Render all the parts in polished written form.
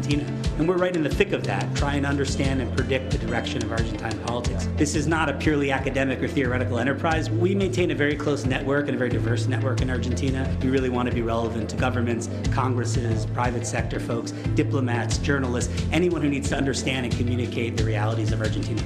Argentina. And we're right in the thick of that, trying to understand and predict the direction of Argentine politics. This is not a purely academic or theoretical enterprise. We maintain a very close network and a very diverse network in Argentina. We really want to be relevant to governments, congresses, private sector folks, diplomats, journalists, anyone who needs to understand and communicate the realities of Argentina.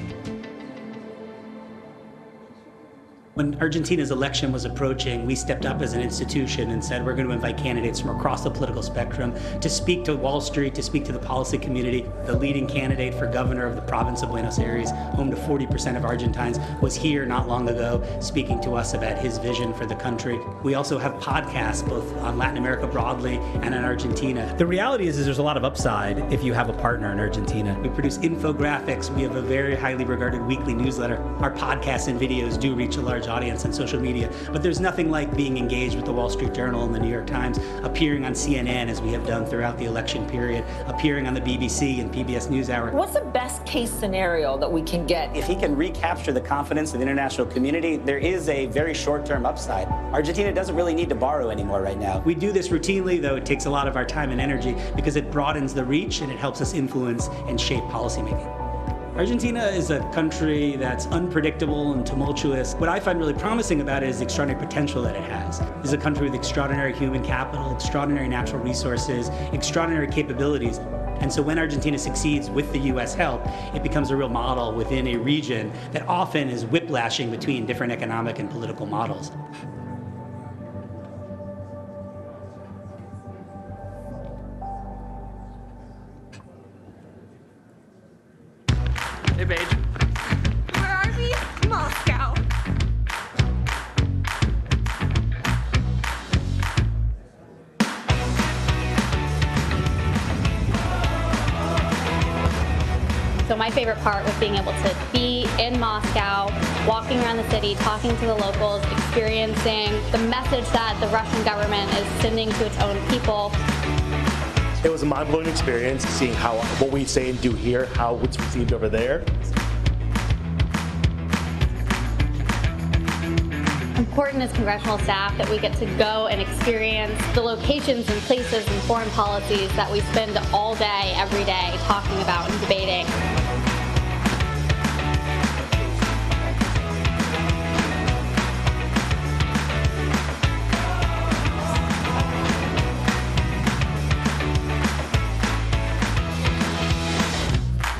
When Argentina's election was approaching, we stepped up as an institution and said we're going to invite candidates from across the political spectrum to speak to Wall Street, to speak to the policy community. The leading candidate for governor of the province of Buenos Aires, home to 40% of Argentines, was here not long ago speaking to us about his vision for the country. We also have podcasts both on Latin America broadly and in Argentina. The reality is there's a lot of upside if you have a partner in Argentina. We produce infographics. We have a very highly regarded weekly newsletter. Our podcasts and videos do reach a large audience on social media, but there's nothing like being engaged with the Wall Street Journal and the New York Times, appearing on CNN as we have done throughout the election period, appearing on the BBC and PBS NewsHour. What's the best case scenario that we can get? If he can recapture the confidence of the international community, there is a very short-term upside. Argentina doesn't really need to borrow anymore right now. We do this routinely, though it takes a lot of our time and energy because it broadens the reach and it helps us influence and shape policymaking. Argentina is a country that's unpredictable and tumultuous. What I find really promising about it is the extraordinary potential that it has. It's a country with extraordinary human capital, extraordinary natural resources, extraordinary capabilities. And so when Argentina succeeds with the U.S. help, it becomes a real model within a region that often is whiplashing between different economic and political models. Hey, babe. Where are we? Moscow. So my favorite part was being able to be in Moscow, walking around the city, talking to the locals, experiencing the message that the Russian government is sending to its own people. It was a mind-blowing experience seeing how what we say and do here, how it's received over there. Important as congressional staff that we get to go and experience the locations and places and foreign policies that we spend all day, every day, talking about and debating.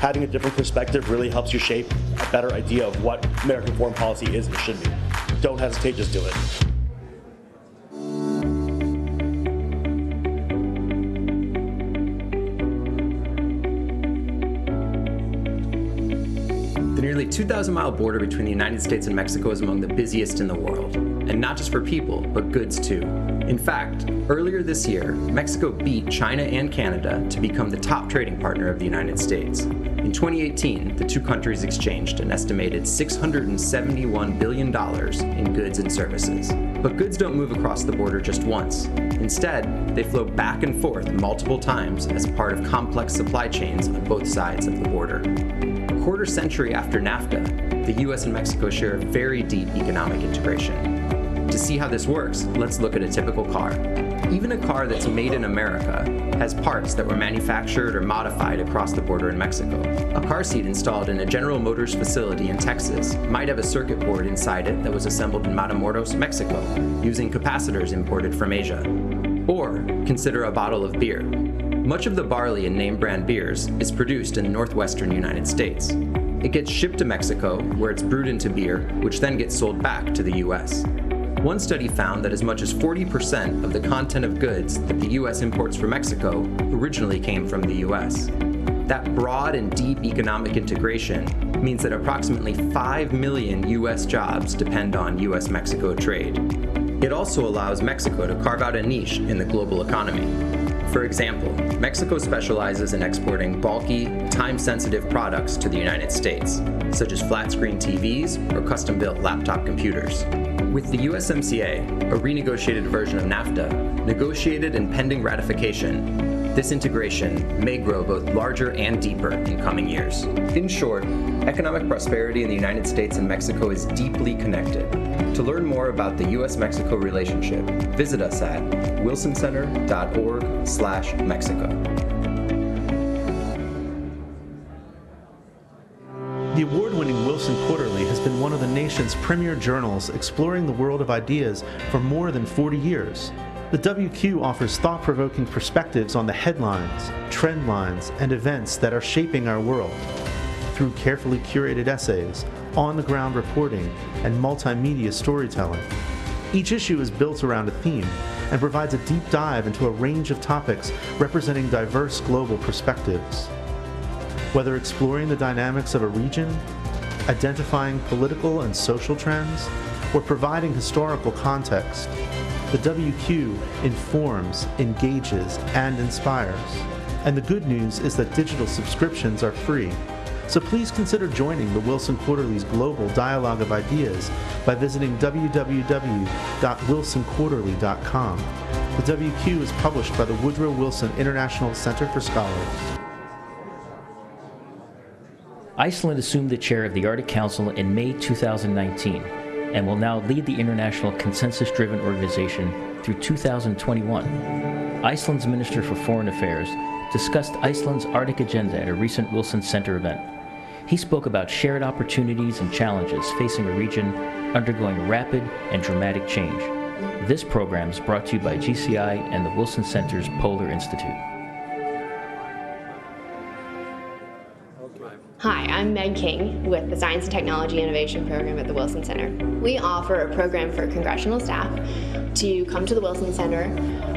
Having a different perspective really helps you shape a better idea of what American foreign policy is and should be. Don't hesitate, just do it. The nearly 2,000-mile border between the United States and Mexico is among the busiest in the world. And not just for people, but goods too. In fact, earlier this year, Mexico beat China and Canada to become the top trading partner of the United States. In 2018, the two countries exchanged an estimated $671 billion in goods and services. But goods don't move across the border just once. Instead, they flow back and forth multiple times as part of complex supply chains on both sides of the border. A quarter century after NAFTA, the US and Mexico share a very deep economic integration. To see how this works, let's look at a typical car. Even a car that's made in America has parts that were manufactured or modified across the border in Mexico. A car seat installed in a General Motors facility in Texas might have a circuit board inside it that was assembled in Matamoros, Mexico, using capacitors imported from Asia. Or consider a bottle of beer. Much of the barley in name brand beers is produced in the northwestern United States. It gets shipped to Mexico, where it's brewed into beer, which then gets sold back to the US. One study found that as much as 40% of the content of goods that the US imports from Mexico originally came from the US. That broad and deep economic integration means that approximately 5 million US jobs depend on US-Mexico trade. It also allows Mexico to carve out a niche in the global economy. For example, Mexico specializes in exporting bulky, time-sensitive products to the United States, such as flat-screen TVs or custom-built laptop computers. With the USMCA, a renegotiated version of NAFTA, negotiated and pending ratification, this integration may grow both larger and deeper in coming years. In short, economic prosperity in the United States and Mexico is deeply connected. To learn more about the US-Mexico relationship, visit us at wilsoncenter.org/Mexico. The award-winning Wilson Quarterly has been one of the nation's premier journals exploring the world of ideas for more than 40 years. The WQ offers thought-provoking perspectives on the headlines, trend lines, and events that are shaping our world. Through carefully curated essays, on-the-ground reporting, and multimedia storytelling. Each issue is built around a theme and provides a deep dive into a range of topics representing diverse global perspectives. Whether exploring the dynamics of a region, identifying political and social trends, or providing historical context, the WQ informs, engages, and inspires. And the good news is that digital subscriptions are free. So please consider joining the Wilson Quarterly's global dialogue of ideas by visiting www.wilsonquarterly.com. The WQ is published by the Woodrow Wilson International Center for Scholars. Iceland assumed the chair of the Arctic Council in May 2019 and will now lead the international consensus-driven organization through 2021. Iceland's Minister for Foreign Affairs discussed Iceland's Arctic agenda at a recent Wilson Center event. He spoke about shared opportunities and challenges facing a region undergoing rapid and dramatic change. This program is brought to you by GCI and the Wilson Center's Polar Institute. Hi, I'm Meg King with the Science and Technology Innovation Program at the Wilson Center. We offer a program for congressional staff to come to the Wilson Center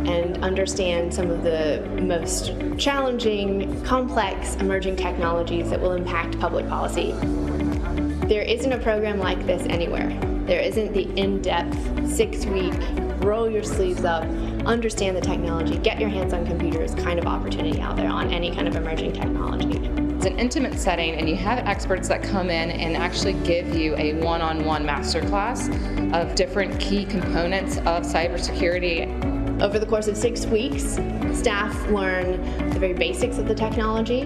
and understand some of the most challenging, complex, emerging technologies that will impact public policy. There isn't a program like this anywhere. There isn't the in-depth, 6-week, roll your sleeves up, understand the technology, get your hands on computers kind of opportunity out there on any kind of emerging technology. It's an intimate setting, and you have experts that come in and actually give you a one-on-one masterclass of different key components of cybersecurity. Over the course of 6 weeks, staff learn the very basics of the technology.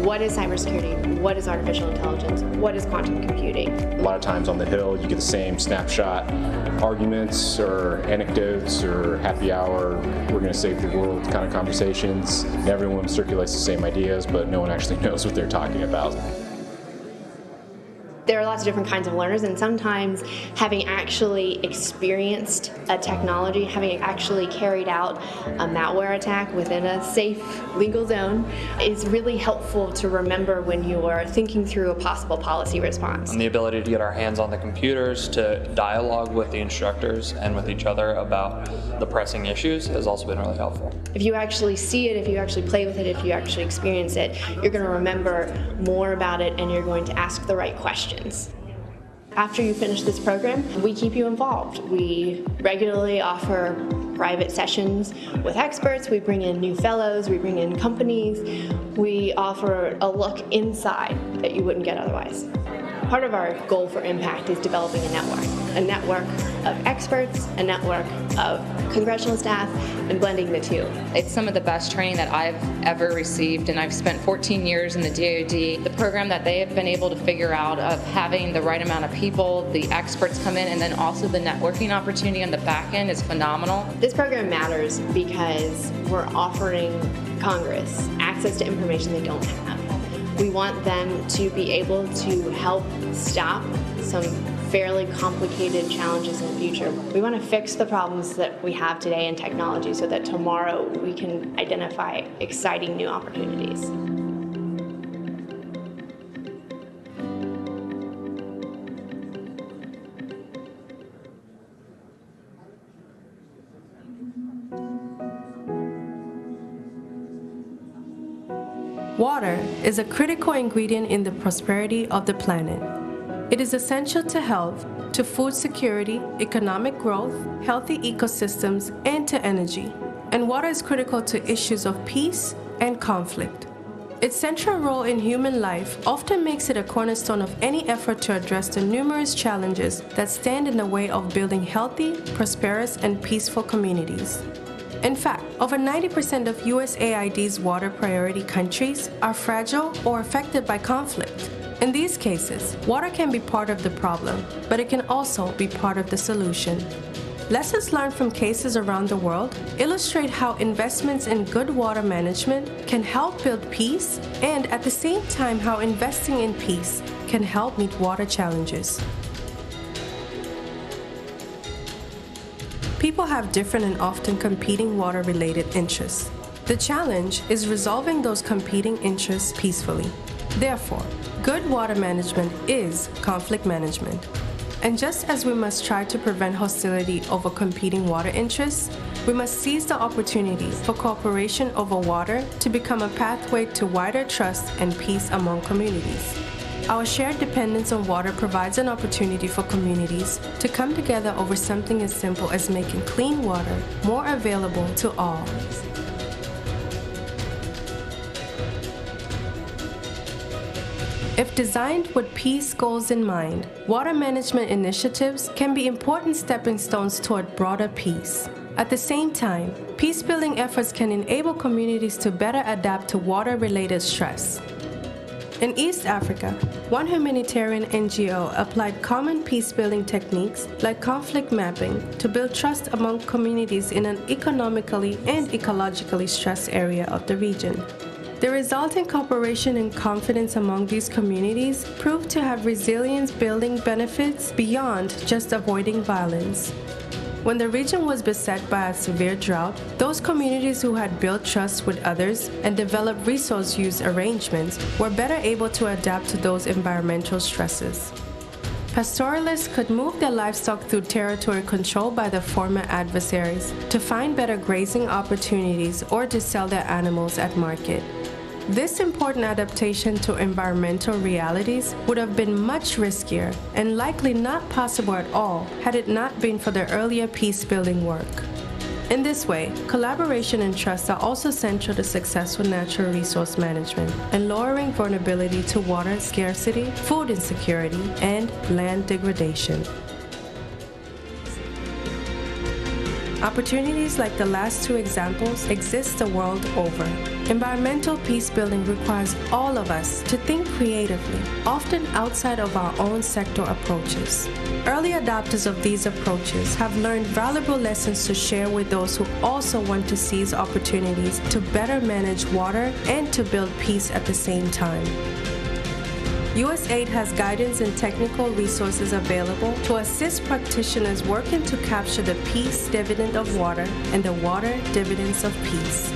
What is cybersecurity? What is artificial intelligence? What is quantum computing? A lot of times on the Hill, you get the same snapshot arguments or anecdotes or happy hour, we're going to save the world kind of conversations. And everyone circulates the same ideas, but no one actually knows what they're talking about. There are lots of different kinds of learners, and sometimes having actually experienced a technology, having actually carried out a malware attack within a safe legal zone is really helpful to remember when you are thinking through a possible policy response. And the ability to get our hands on the computers to dialogue with the instructors and with each other about the pressing issues has also been really helpful. If you actually see it, if you actually play with it, if you actually experience it, you're going to remember more about it and you're going to ask the right questions. After you finish this program, we keep you involved. We regularly offer private sessions with experts. We bring in new fellows. We bring in companies. We offer a look inside that you wouldn't get otherwise. Part of our goal for impact is developing a network of experts, a network of congressional staff, and blending the two. It's some of the best training that I've ever received, and I've spent 14 years in the DoD. The program that they have been able to figure out of having the right amount of people, the experts come in, and then also the networking opportunity on the back end is phenomenal. This program matters because we're offering Congress access to information they don't have. We want them to be able to help stop some fairly complicated challenges in the future. We want to fix the problems that we have today in technology so that tomorrow we can identify exciting new opportunities. Water is a critical ingredient in the prosperity of the planet. It is essential to health, to food security, economic growth, healthy ecosystems, and to energy. And water is critical to issues of peace and conflict. Its central role in human life often makes it a cornerstone of any effort to address the numerous challenges that stand in the way of building healthy, prosperous, and peaceful communities. In fact, over 90% of USAID's water priority countries are fragile or affected by conflict. In these cases, water can be part of the problem, but it can also be part of the solution. Lessons learned from cases around the world illustrate how investments in good water management can help build peace, and at the same time how investing in peace can help meet water challenges. People have different and often competing water-related interests. The challenge is resolving those competing interests peacefully. Therefore, good water management is conflict management. And just as we must try to prevent hostility over competing water interests, we must seize the opportunity for cooperation over water to become a pathway to wider trust and peace among communities. Our shared dependence on water provides an opportunity for communities to come together over something as simple as making clean water more available to all. If designed with peace goals in mind, water management initiatives can be important stepping stones toward broader peace. At the same time, peace-building efforts can enable communities to better adapt to water-related stress. In East Africa, one humanitarian NGO applied common peace-building techniques like conflict mapping to build trust among communities in an economically and ecologically stressed area of the region. The resulting cooperation and confidence among these communities proved to have resilience-building benefits beyond just avoiding violence. When the region was beset by a severe drought, those communities who had built trust with others and developed resource use arrangements were better able to adapt to those environmental stresses. Pastoralists could move their livestock through territory controlled by their former adversaries to find better grazing opportunities or to sell their animals at market. This important adaptation to environmental realities would have been much riskier and likely not possible at all had it not been for the earlier peace-building work. In this way, collaboration and trust are also central to successful natural resource management and lowering vulnerability to water scarcity, food insecurity, and land degradation. Opportunities like the last two examples exist the world over. Environmental peace-building requires all of us to think creatively, often outside of our own sector approaches. Early adopters of these approaches have learned valuable lessons to share with those who also want to seize opportunities to better manage water and to build peace at the same time. USAID has guidance and technical resources available to assist practitioners working to capture the peace dividend of water and the water dividends of peace.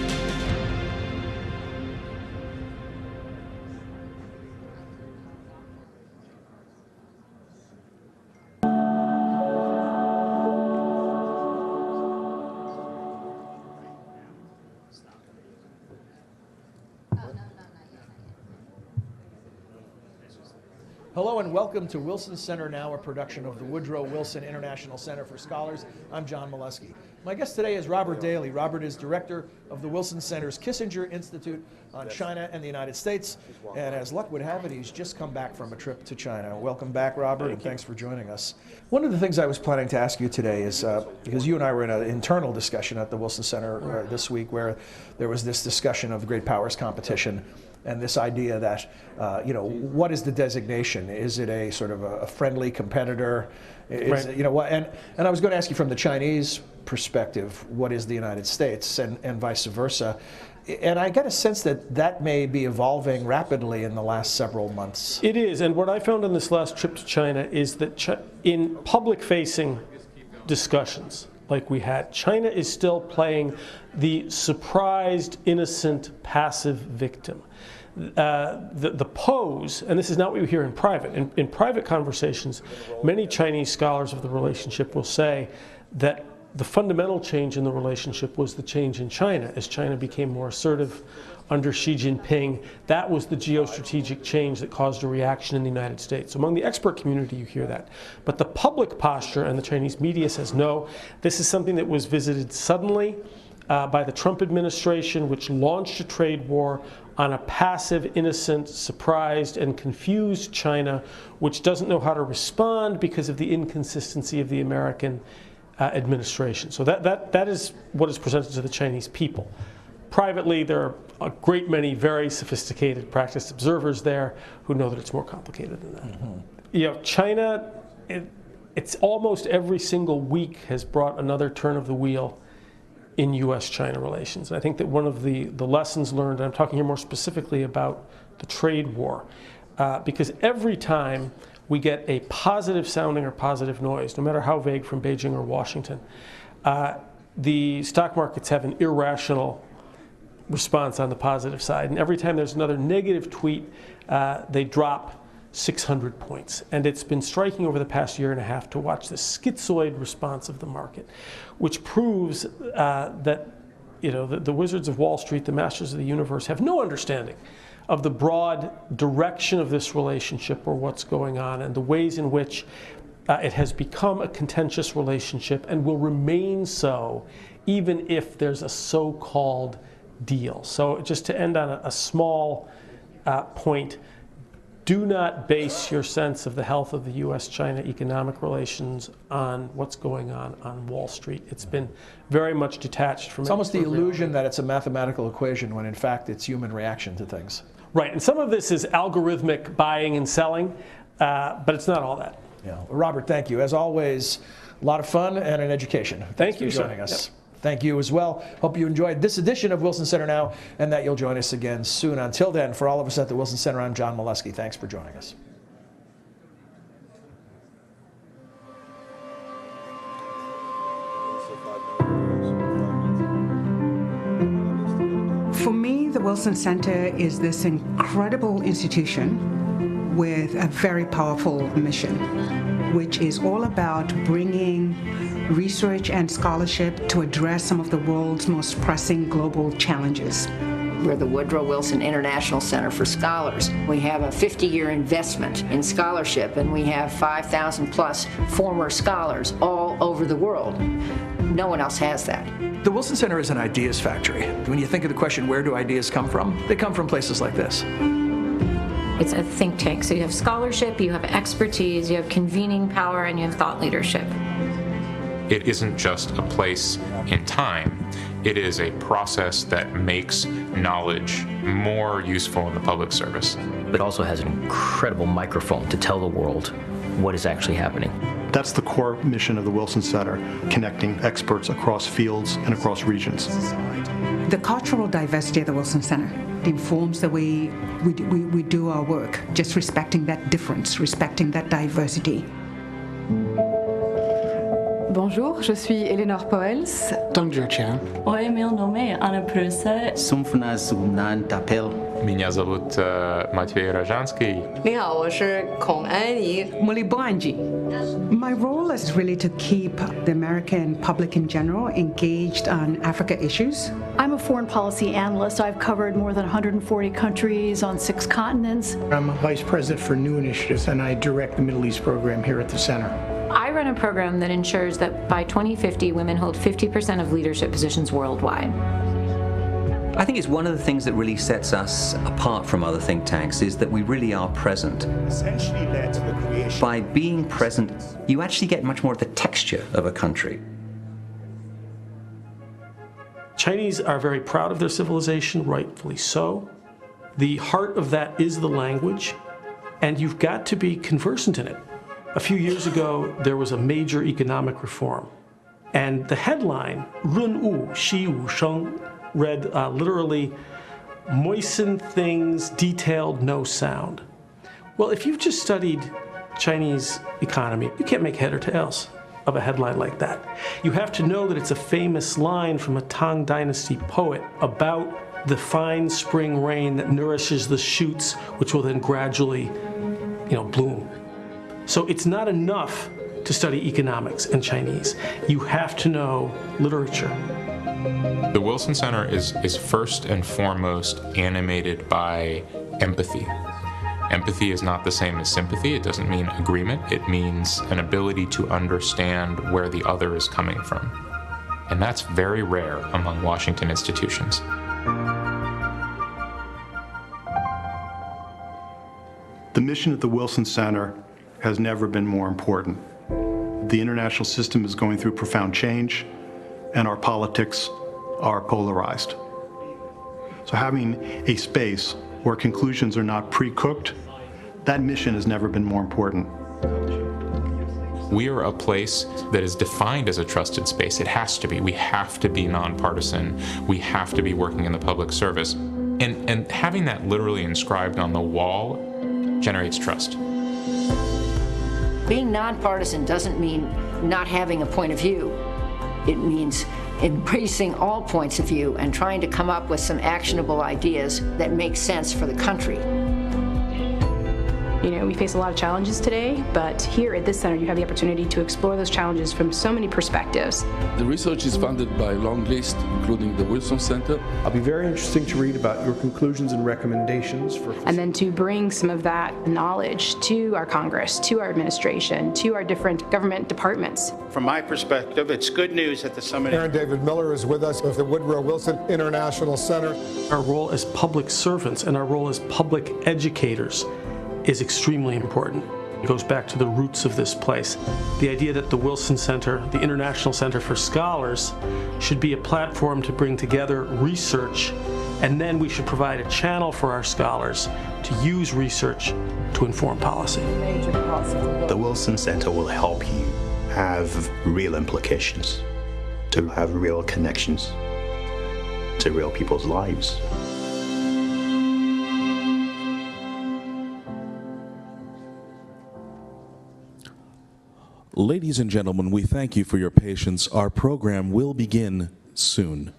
Hello and welcome to Wilson Center Now, a production of the Woodrow Wilson International Center for Scholars. I'm John Molesky. My guest today is Robert Daly. Robert is director of the Wilson Center's Kissinger Institute on China and the United States. And as luck would have it, he's just come back from a trip to China. Welcome back, Robert, and thanks for joining us. One of the things I was planning to ask you today is, because you and I were in an internal discussion at the Wilson Center this week where there was this discussion of the great powers competition and this idea that, what is the designation? Is it a sort of a friendly competitor? Is it, and I was going to ask you from the Chinese perspective, what is the United States, and vice versa. And I get a sense that that may be evolving rapidly in the last several months. It is, and what I found on this last trip to China is that in public-facing discussions like we had, China is still playing the surprised, innocent, passive victim. The pose, and this is not what you hear in private. In private conversations, many Chinese scholars of the relationship will say that the fundamental change in the relationship was the change in China. As China became more assertive under Xi Jinping, that was the geostrategic change that caused a reaction in the United States. Among the expert community, you hear that. But the public posture and the Chinese media says, no, this is something that was visited suddenly by the Trump administration, which launched a trade war on a passive, innocent, surprised, and confused China, which doesn't know how to respond because of the inconsistency of the American administration. So that is what is presented to the Chinese people. Privately, there are a great many very sophisticated, practiced observers there who know that it's more complicated than that. Mm-hmm. China, it's almost every single week has brought another turn of the wheel in U.S.-China relations. And I think that one of the lessons learned, and I'm talking here more specifically about the trade war, because every time we get a positive sounding or positive noise, no matter how vague from Beijing or Washington, the stock markets have an irrational response on the positive side. And every time there's another negative tweet, they drop 600 points. And it's been striking over the past year and a half to watch the schizoid response of the market, which proves that the wizards of Wall Street, the masters of the universe, have no understanding of the broad direction of this relationship or what's going on and the ways in which it has become a contentious relationship and will remain so even if there's a so-called deal. So just to end on a small point, do not base your sense of the health of the U.S.-China economic relations on what's going on Wall Street. It's been very much detached from it. It's almost the illusion that it's a mathematical equation when in fact it's human reaction to things. Right, and some of this is algorithmic buying and selling, but it's not all that. Yeah. Robert, thank you. As always, a lot of fun and an education. Thanks you for joining us. Yep. Thank you as well. Hope you enjoyed this edition of Wilson Center Now and that you'll join us again soon. Until then, for all of us at the Wilson Center, I'm John Molesky. Thanks for joining us. For me, the Wilson Center is this incredible institution with a very powerful mission, which is all about bringing research and scholarship to address some of the world's most pressing global challenges. We're the Woodrow Wilson International Center for Scholars. We have a 50-year investment in scholarship, and we have 5,000 plus former scholars all over the world. No one else has that. The Wilson Center is an ideas factory. When you think of the question, where do ideas come from? They come from places like this. It's a think tank, so you have scholarship, you have expertise, you have convening power, and you have thought leadership. It isn't just a place in time. It is a process that makes knowledge more useful in the public service. It also has an incredible microphone to tell the world what is actually happening. That's the core mission of the Wilson Center, connecting experts across fields and across regions. The cultural diversity of the Wilson Center informs the way we do our work, just respecting that difference, respecting that diversity. Bonjour, je suis Eleanor Poels. Oi, meu nome é Ana Prusa. Меня зовут Матвей Рожанский. 你好，我是孔安妮。My role is really to keep the American public in general engaged on Africa issues. I'm a foreign policy analyst. I've covered more than 140 countries on 6 continents. I'm a vice president for new initiatives, and I direct the Middle East program here at the center. I run a program that ensures that by 2050, women hold 50% of leadership positions worldwide. I think it's one of the things that really sets us apart from other think tanks is that we really are present. Essentially led to the creation. By being present, you actually get much more of the texture of a country. Chinese are very proud of their civilization, rightfully so. The heart of that is the language, and you've got to be conversant in it. A few years ago, there was a major economic reform, and the headline, 润物细无声, read literally, moisten things detailed, no sound. Well, if you've just studied Chinese economy, you can't make head or tails of a headline like that. You have to know that it's a famous line from a Tang Dynasty poet about the fine spring rain that nourishes the shoots, which will then gradually, bloom. So it's not enough to study economics and Chinese. You have to know literature. The Wilson Center is first and foremost animated by empathy. Empathy is not the same as sympathy. It doesn't mean agreement. It means an ability to understand where the other is coming from. And that's very rare among Washington institutions. The mission of the Wilson Center has never been more important. The international system is going through profound change, and our politics are polarized. So having a space where conclusions are not pre-cooked, that mission has never been more important. We are a place that is defined as a trusted space. It has to be. We have to be nonpartisan. We have to be working in the public service. And having that literally inscribed on the wall generates trust. Being nonpartisan doesn't mean not having a point of view. It means embracing all points of view and trying to come up with some actionable ideas that make sense for the country. You know, we face a lot of challenges today, but here at this center you have the opportunity to explore those challenges from so many perspectives. The research is funded by a long list, including the Wilson Center. It'll be very interesting to read about your conclusions and recommendations for... And then to bring some of that knowledge to our Congress, to our administration, to our different government departments. From my perspective, it's good news at the summit. Aaron David Miller is with us of the Woodrow Wilson International Center. Our role as public servants and our role as public educators is extremely important. It goes back to the roots of this place. The idea that the Wilson Center, the International Center for Scholars, should be a platform to bring together research, and then we should provide a channel for our scholars to use research to inform policy. The Wilson Center will help you have real implications, to have real connections to real people's lives. Ladies and gentlemen, we thank you for your patience. Our program will begin soon.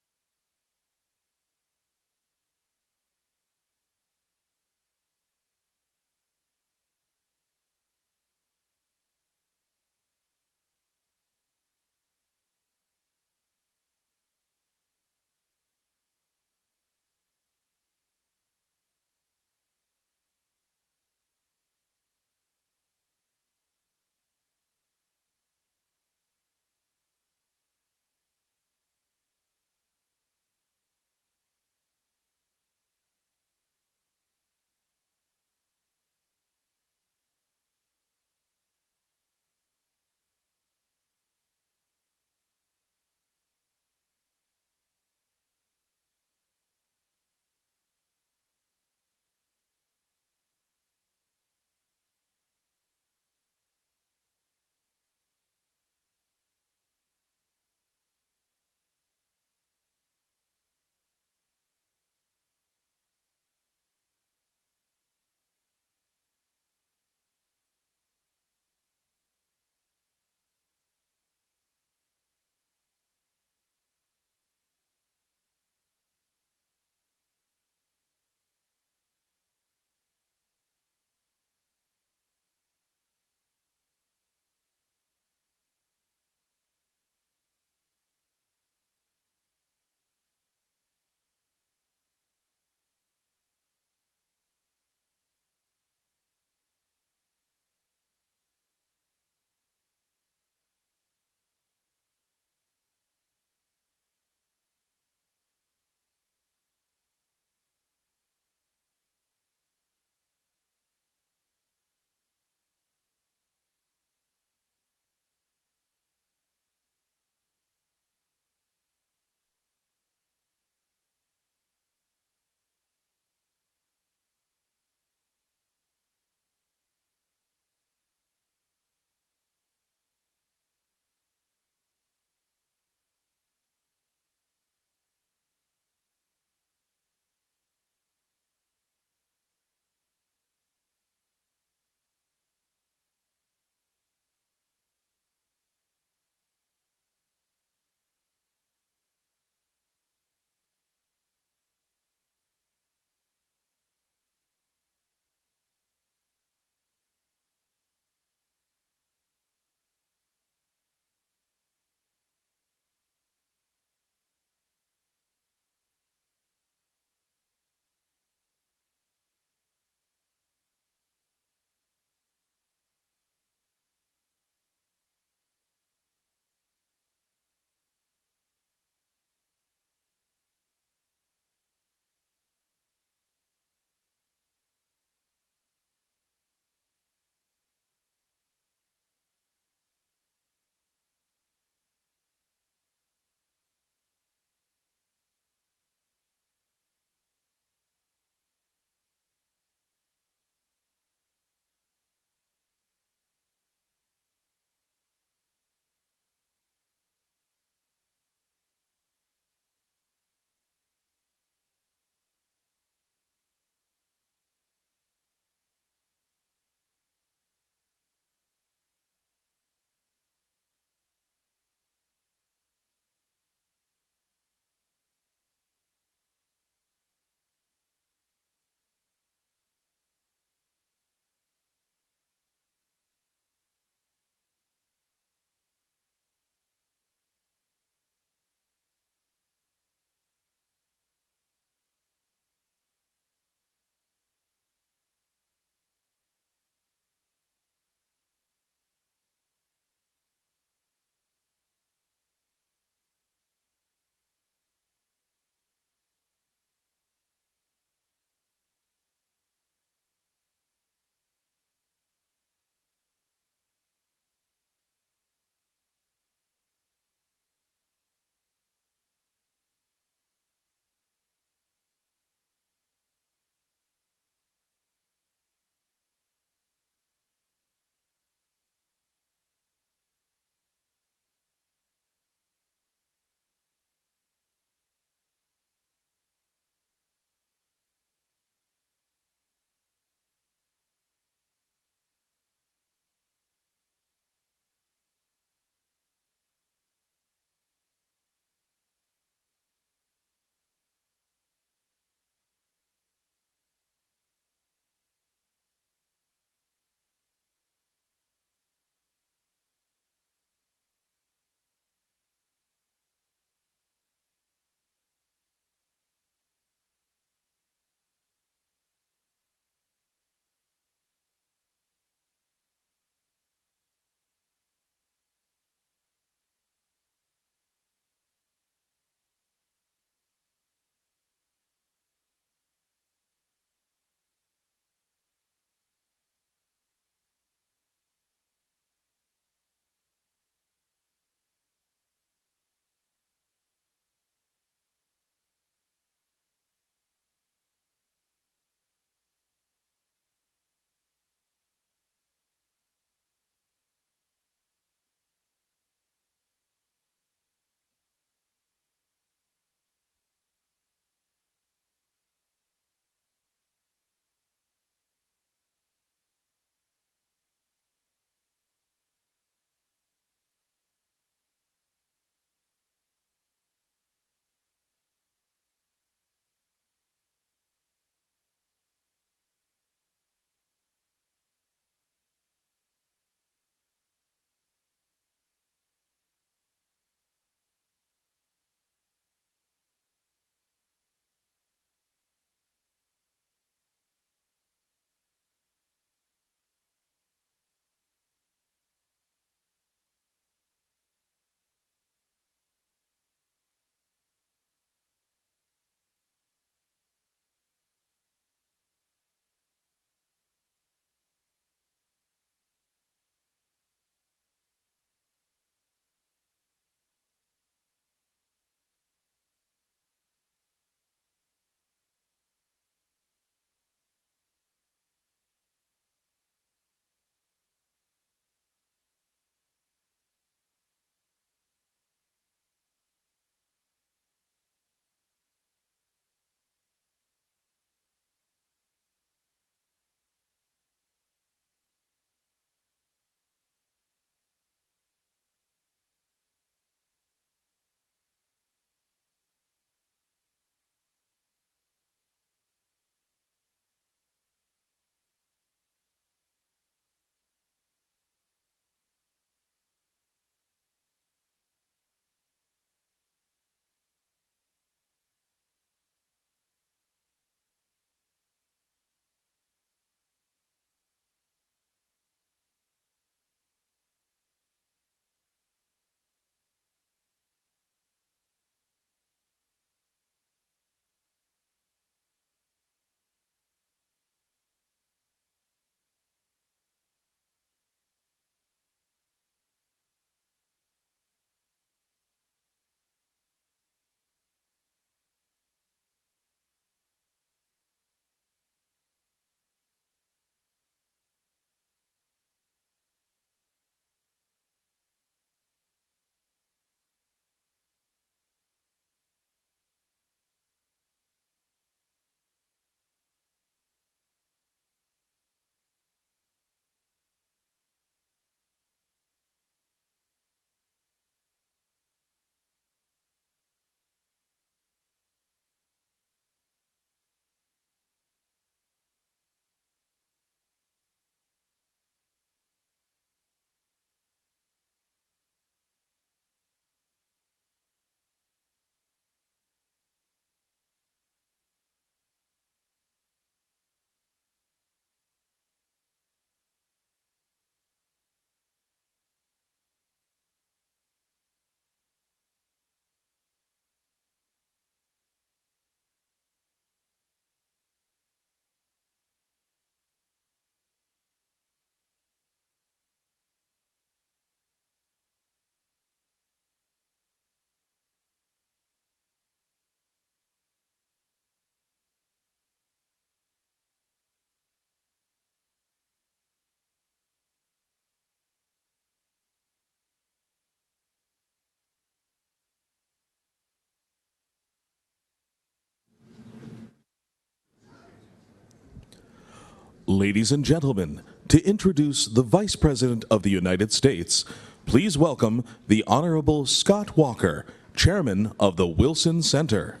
Ladies and gentlemen, to introduce the Vice President of the United States, please welcome the Honorable Scott Walker, Chairman of the Wilson Center.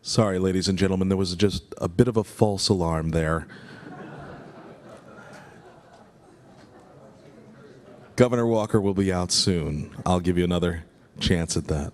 Sorry, ladies and gentlemen, there was just a bit of a false alarm there. Governor Walker will be out soon. I'll give you another chance at that.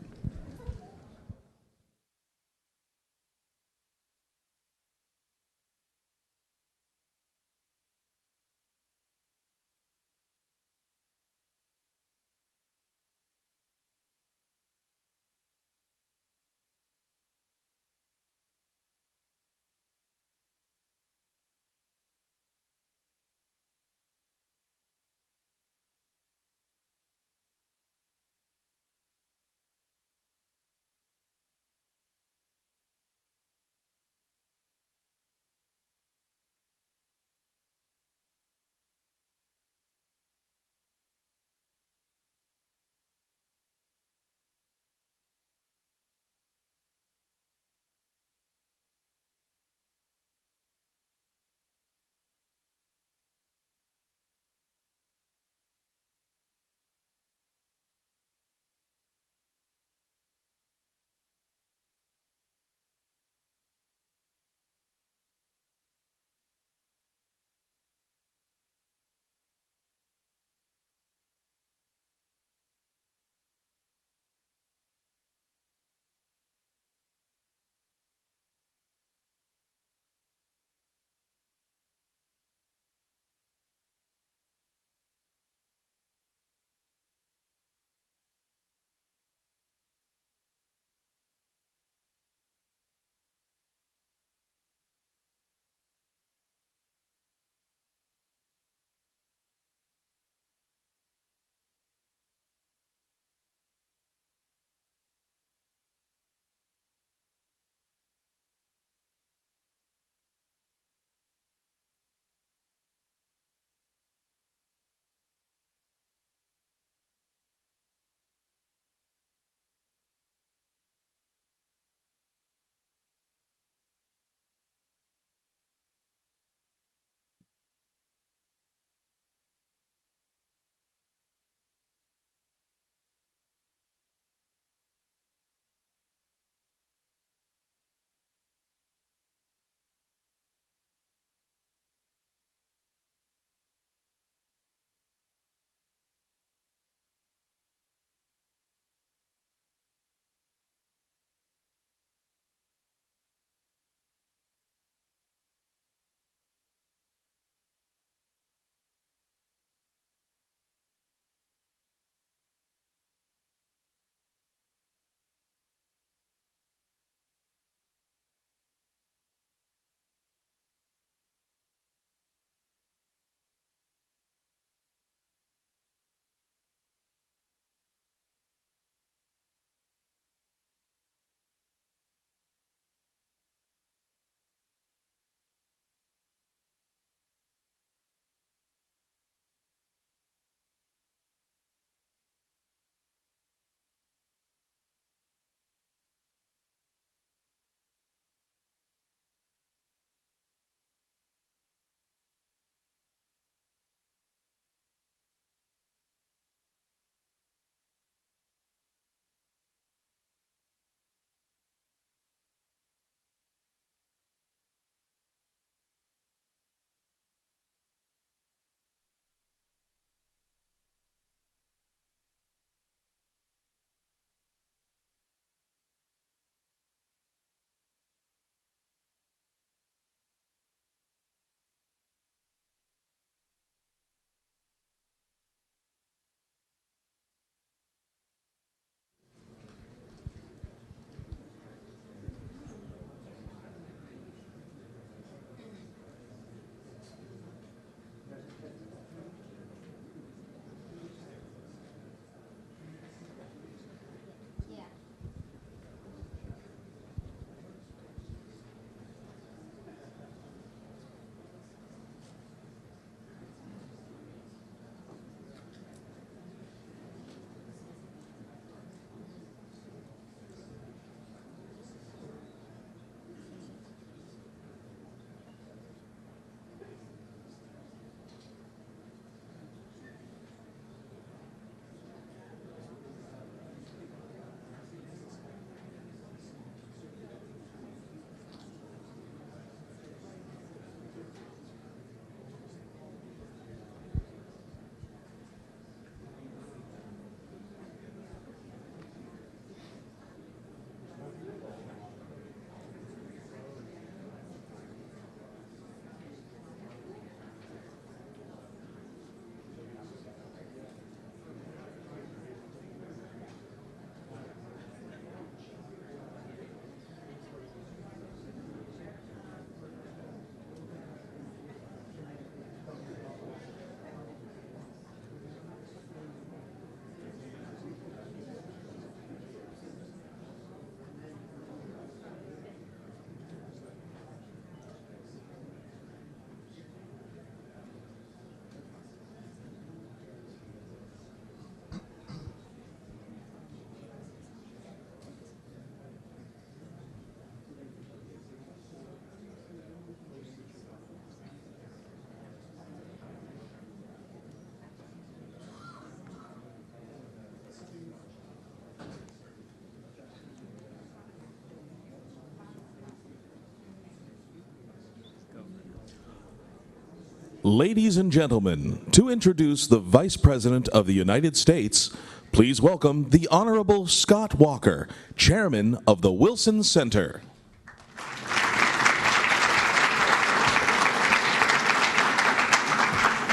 Ladies and gentlemen, to introduce the Vice President of the United States, please welcome the Honorable Scott Walker, Chairman of the Wilson Center.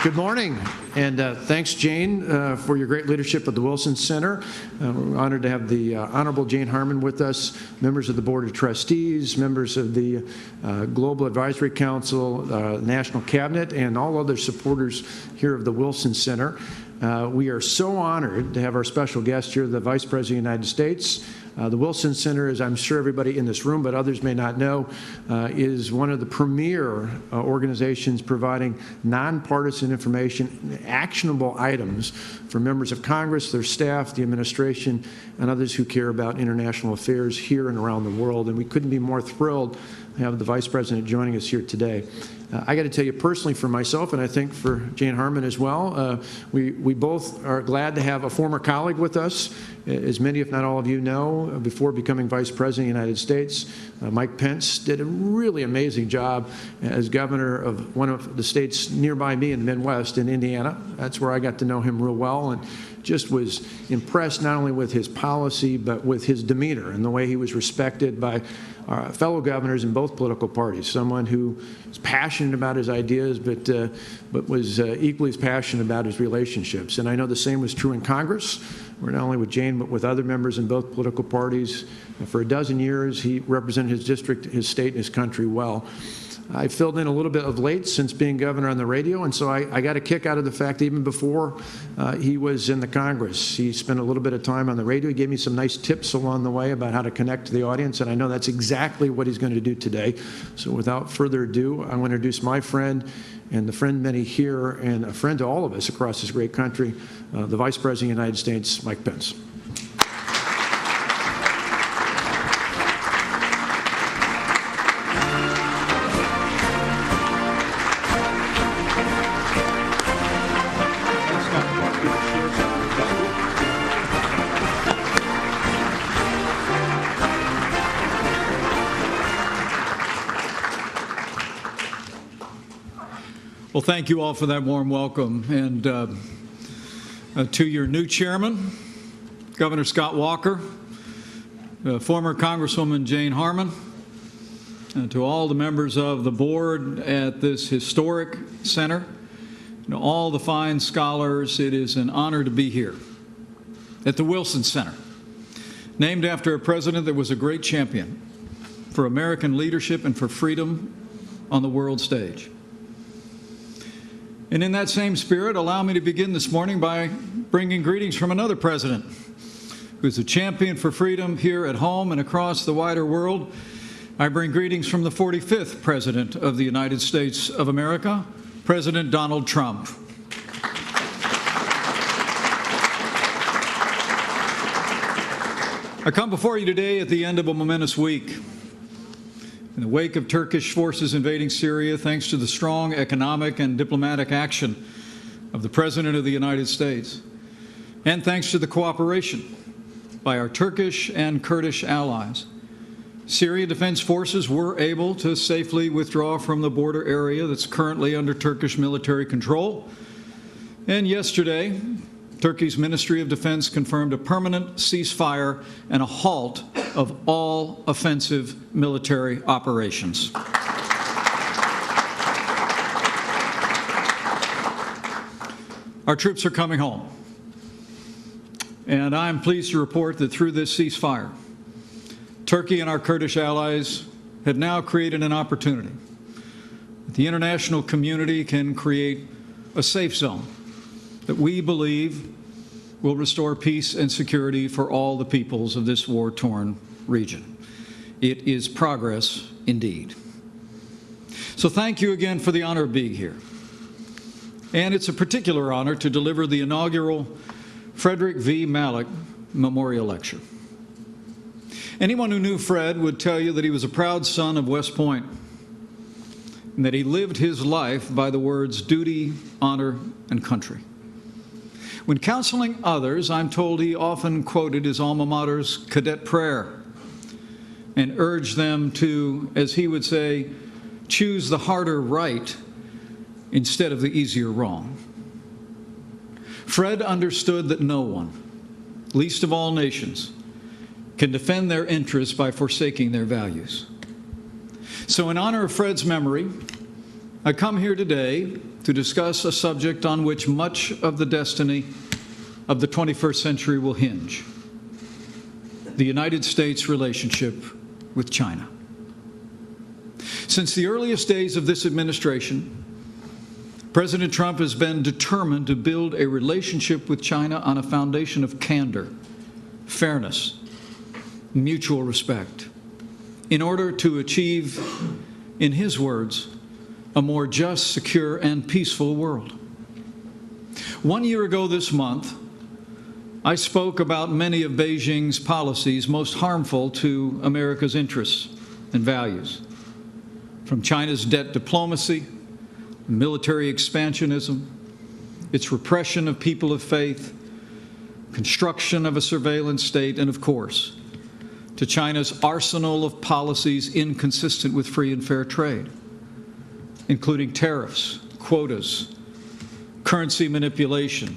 Good morning, and thanks, Jane, for your great leadership at the Wilson Center. We're honored to have the Honorable Jane Harman with us, members of the Board of Trustees, members of the Global Advisory Council, National Cabinet, and all other supporters here of the Wilson Center. We are so honored to have our special guest here, the Vice President of the United States. The Wilson Center, as I'm sure everybody in this room, but others may not know, is one of the premier organizations providing nonpartisan information, actionable items for members of Congress, their staff, the administration, and others who care about international affairs here and around the world. And we couldn't be more thrilled to have the Vice President joining us here today. I got to tell you personally, for myself, and I think for Jane Harman as well, we both are glad to have a former colleague with us. As many, if not all of you know, before becoming Vice President of the United States, Mike Pence did a really amazing job as governor of one of the states nearby me in the Midwest, in Indiana. That's where I got to know him real well, and just was impressed not only with his policy, but with his demeanor and the way he was respected by our fellow governors in both political parties. Someone who is passionate about his ideas, but was equally as passionate about his relationships. And I know the same was true in Congress, where not only with Jane, but with other members in both political parties. For a dozen years, he represented his district, his state, and his country well. I filled in a little bit of late since being governor on the radio, and so I got a kick out of the fact that even before he was in the Congress, he spent a little bit of time on the radio. He gave me some nice tips along the way about how to connect to the audience, and I know that's exactly what he's going to do today. So without further ado, I want to introduce my friend and the friend many here and a friend to all of us across this great country, the Vice President of the United States, Mike Pence. Well, thank you all for that warm welcome. And to your new chairman, Governor Scott Walker, former Congresswoman Jane Harman, and to all the members of the board at this historic center, and all the fine scholars, it is an honor to be here at the Wilson Center, named after a president that was a great champion for American leadership and for freedom on the world stage. And in that same spirit, allow me to begin this morning by bringing greetings from another president who's a champion for freedom here at home and across the wider world. I bring greetings from the 45th President of the United States of America, President Donald Trump. I come before you today at the end of a momentous week. In the wake of Turkish forces invading Syria, thanks to the strong economic and diplomatic action of the President of the United States, and thanks to the cooperation by our Turkish and Kurdish allies, Syrian defense forces were able to safely withdraw from the border area that's currently under Turkish military control. And yesterday, Turkey's Ministry of Defense confirmed a permanent ceasefire and a halt of all offensive military operations. Our troops are coming home. And I'm pleased to report that through this ceasefire, Turkey and our Kurdish allies have now created an opportunity that the international community can create a safe zone that we believe will restore peace and security for all the peoples of this war-torn region. It is progress indeed. So thank you again for the honor of being here. And it's a particular honor to deliver the inaugural Frederick V. Malik Memorial Lecture. Anyone who knew Fred would tell you that he was a proud son of West Point and that he lived his life by the words duty, honor, and country. When counseling others, I'm told he often quoted his alma mater's cadet prayer and urged them to, as he would say, choose the harder right instead of the easier wrong. Fred understood that no one, least of all nations, can defend their interests by forsaking their values. So in honor of Fred's memory, I come here today to discuss a subject on which much of the destiny of the 21st century will hinge: the United States' relationship with China. Since the earliest days of this administration, President Trump has been determined to build a relationship with China on a foundation of candor, fairness, mutual respect, in order to achieve, in his words, a more just, secure, and peaceful world. 1 year ago this month, I spoke about many of Beijing's policies most harmful to America's interests and values, from China's debt diplomacy, military expansionism, its repression of people of faith, construction of a surveillance state, and of course, to China's arsenal of policies inconsistent with free and fair trade, including tariffs, quotas, currency manipulation,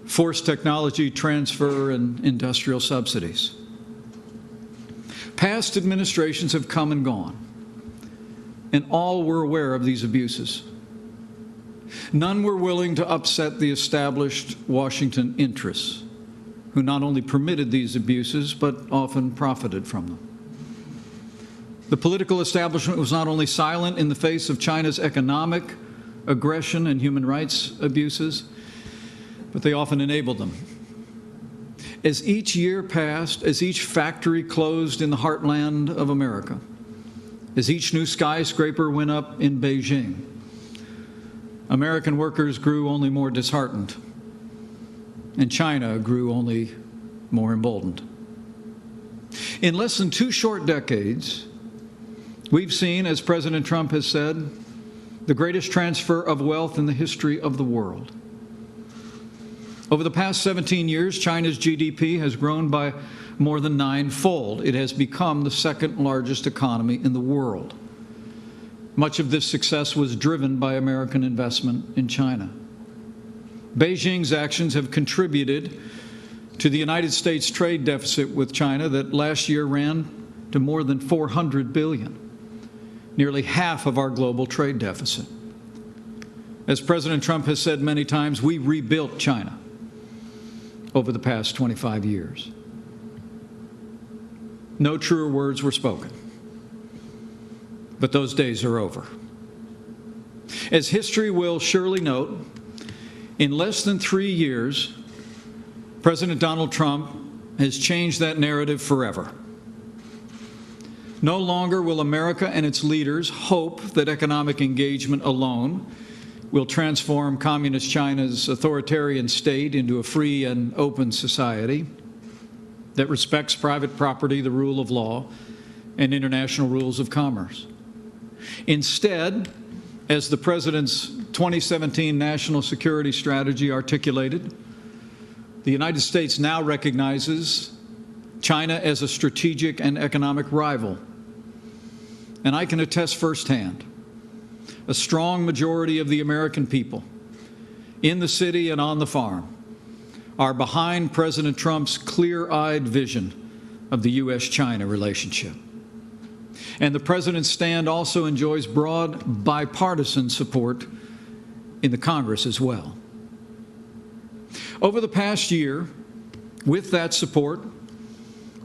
forced technology transfer, and industrial subsidies. Past administrations have come and gone, and all were aware of these abuses. None were willing to upset the established Washington interests, who not only permitted these abuses, but often profited from them. The political establishment was not only silent in the face of China's economic aggression and human rights abuses, but they often enabled them. As each year passed, as each factory closed in the heartland of America, as each new skyscraper went up in Beijing, American workers grew only more disheartened, and China grew only more emboldened. In less than 2 short decades, we've seen, as President Trump has said, the greatest transfer of wealth in the history of the world. Over the past 17 years, China's GDP has grown by more than 9-fold. It has become the second largest economy in the world. Much of this success was driven by American investment in China. Beijing's actions have contributed to the United States trade deficit with China that last year ran to more than $400 billion, nearly half of our global trade deficit. As President Trump has said many times, we rebuilt China over the past 25 years. No truer words were spoken, but those days are over. As history will surely note, in less than 3 years, President Donald Trump has changed that narrative forever. No longer will America and its leaders hope that economic engagement alone will transform Communist China's authoritarian state into a free and open society that respects private property, the rule of law, and international rules of commerce. Instead, as the President's 2017 National Security Strategy articulated, the United States now recognizes China as a strategic and economic rival. And I can attest firsthand, a strong majority of the American people, in the city and on the farm, are behind President Trump's clear-eyed vision of the U.S.-China relationship. And the President's stand also enjoys broad bipartisan support in the Congress as well. Over the past year, with that support,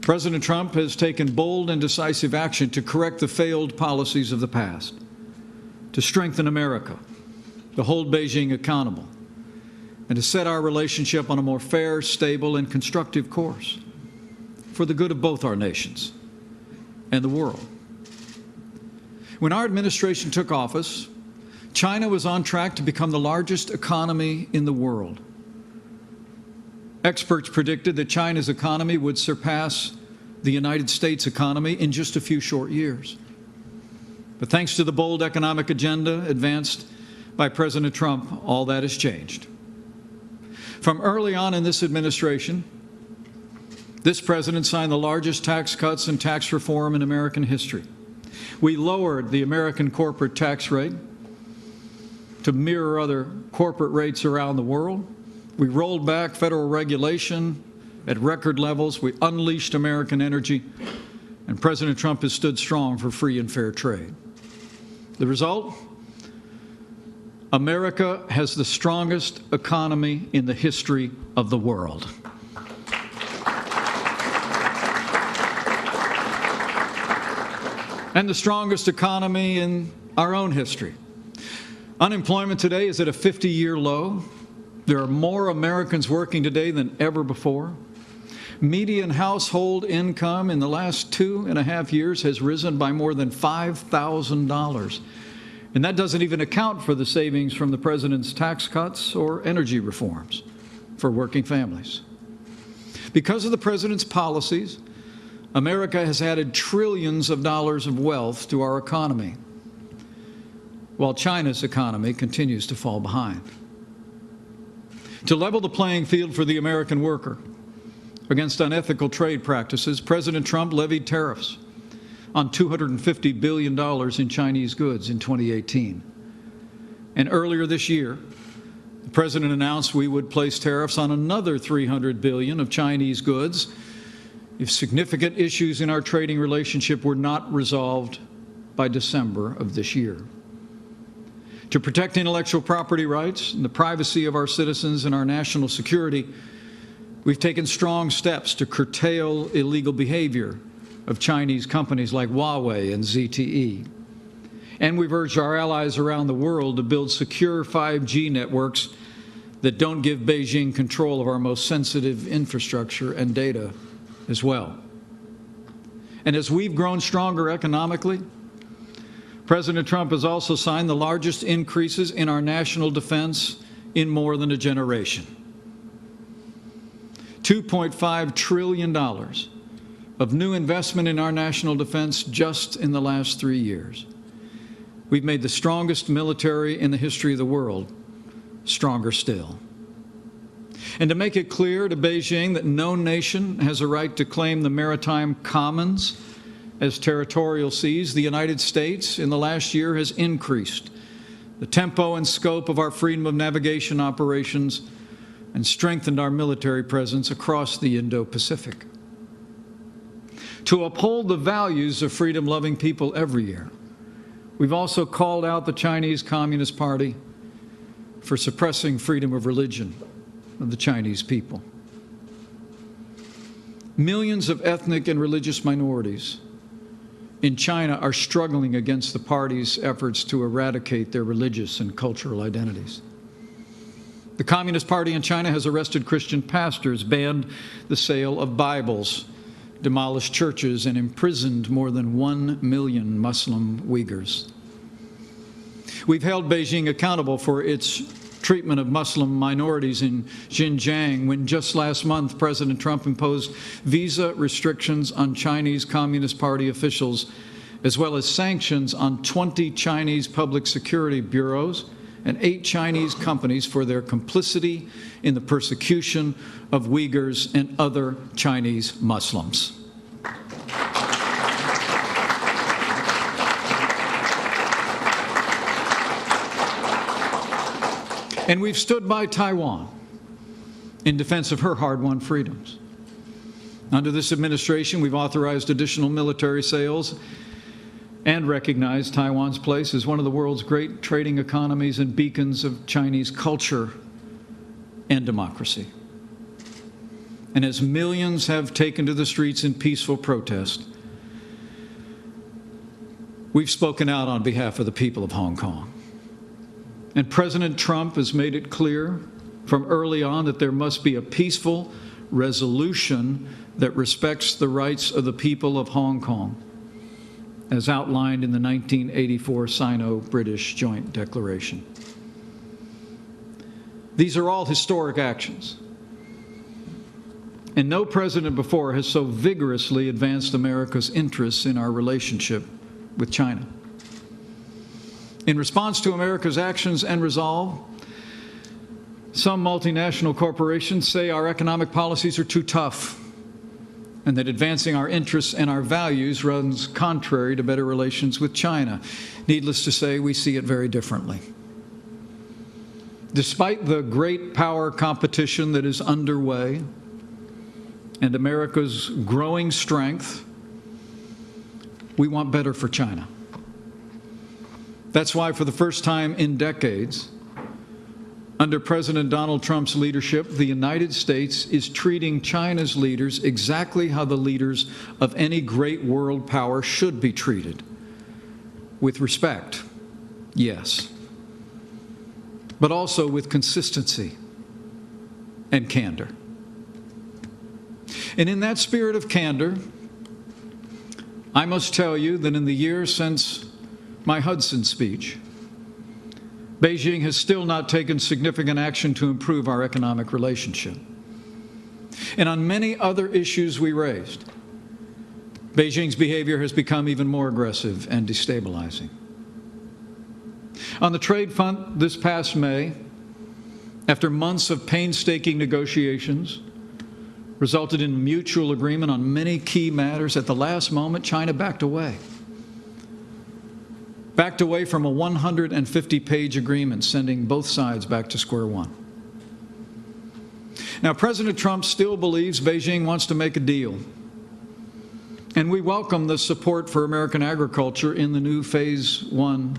President Trump has taken bold and decisive action to correct the failed policies of the past, to strengthen America, to hold Beijing accountable, and to set our relationship on a more fair, stable, and constructive course for the good of both our nations and the world. When our administration took office, China was on track to become the largest economy in the world. Experts predicted that China's economy would surpass the United States economy in just a few short years. But thanks to the bold economic agenda advanced by President Trump, all that has changed. From early on in this administration, this president signed the largest tax cuts and tax reform in American history. We lowered the American corporate tax rate to mirror other corporate rates around the world. We rolled back federal regulation at record levels. We unleashed American energy. And President Trump has stood strong for free and fair trade. The result? America has the strongest economy in the history of the world. And the strongest economy in our own history. Unemployment today is at a 50-year low. There are more Americans working today than ever before. Median household income in the last 2.5 years has risen by more than $5,000. And that doesn't even account for the savings from the president's tax cuts or energy reforms for working families. Because of the president's policies, America has added trillions of dollars of wealth to our economy, while China's economy continues to fall behind. To level the playing field for the American worker against unethical trade practices, President Trump levied tariffs on $250 billion in Chinese goods in 2018. And earlier this year, the president announced we would place tariffs on another $300 billion of Chinese goods if significant issues in our trading relationship were not resolved by December of this year. To protect intellectual property rights and the privacy of our citizens and our national security, we've taken strong steps to curtail illegal behavior of Chinese companies like Huawei and ZTE. And we've urged our allies around the world to build secure 5G networks that don't give Beijing control of our most sensitive infrastructure and data as well. And as we've grown stronger economically, President Trump has also signed the largest increases in our national defense in more than a generation. $2.5 trillion of new investment in our national defense just in the last 3 years. We've made the strongest military in the history of the world stronger still. And to make it clear to Beijing that no nation has a right to claim the maritime commons as territorial seas, the United States in the last year has increased the tempo and scope of our freedom of navigation operations and strengthened our military presence across the Indo-Pacific. To uphold the values of freedom-loving people every year, we've also called out the Chinese Communist Party for suppressing freedom of religion of the Chinese people. Millions of ethnic and religious minorities in China are struggling against the party's efforts to eradicate their religious and cultural identities. The Communist Party in China has arrested Christian pastors, banned the sale of Bibles, demolished churches, and imprisoned more than 1 million Muslim Uyghurs. We've held Beijing accountable for its treatment of Muslim minorities in Xinjiang when just last month President Trump imposed visa restrictions on Chinese Communist Party officials, as well as sanctions on 20 Chinese public security bureaus and 8 Chinese companies for their complicity in the persecution of Uyghurs and other Chinese Muslims. And we've stood by Taiwan in defense of her hard-won freedoms. Under this administration, we've authorized additional military sales and recognized Taiwan's place as one of the world's great trading economies and beacons of Chinese culture and democracy. And as millions have taken to the streets in peaceful protest, we've spoken out on behalf of the people of Hong Kong. And President Trump has made it clear from early on that there must be a peaceful resolution that respects the rights of the people of Hong Kong, as outlined in the 1984 Sino-British Joint Declaration. These are all historic actions. And no president before has so vigorously advanced America's interests in our relationship with China. In response to America's actions and resolve, some multinational corporations say our economic policies are too tough and that advancing our interests and our values runs contrary to better relations with China. Needless to say, we see it very differently. Despite the great power competition that is underway and America's growing strength, we want better for China. That's why, for the first time in decades, under President Donald Trump's leadership, the United States is treating China's leaders exactly how the leaders of any great world power should be treated. With respect, yes, but also with consistency and candor. And in that spirit of candor, I must tell you that in the years since my Hudson speech, Beijing has still not taken significant action to improve our economic relationship. And on many other issues we raised, Beijing's behavior has become even more aggressive and destabilizing. On the trade front this past May, after months of painstaking negotiations, resulted in mutual agreement on many key matters, at the last moment, China backed away. Backed away from a 150-page agreement, sending both sides back to square one. Now, President Trump still believes Beijing wants to make a deal. And we welcome the support for American agriculture in the new Phase 1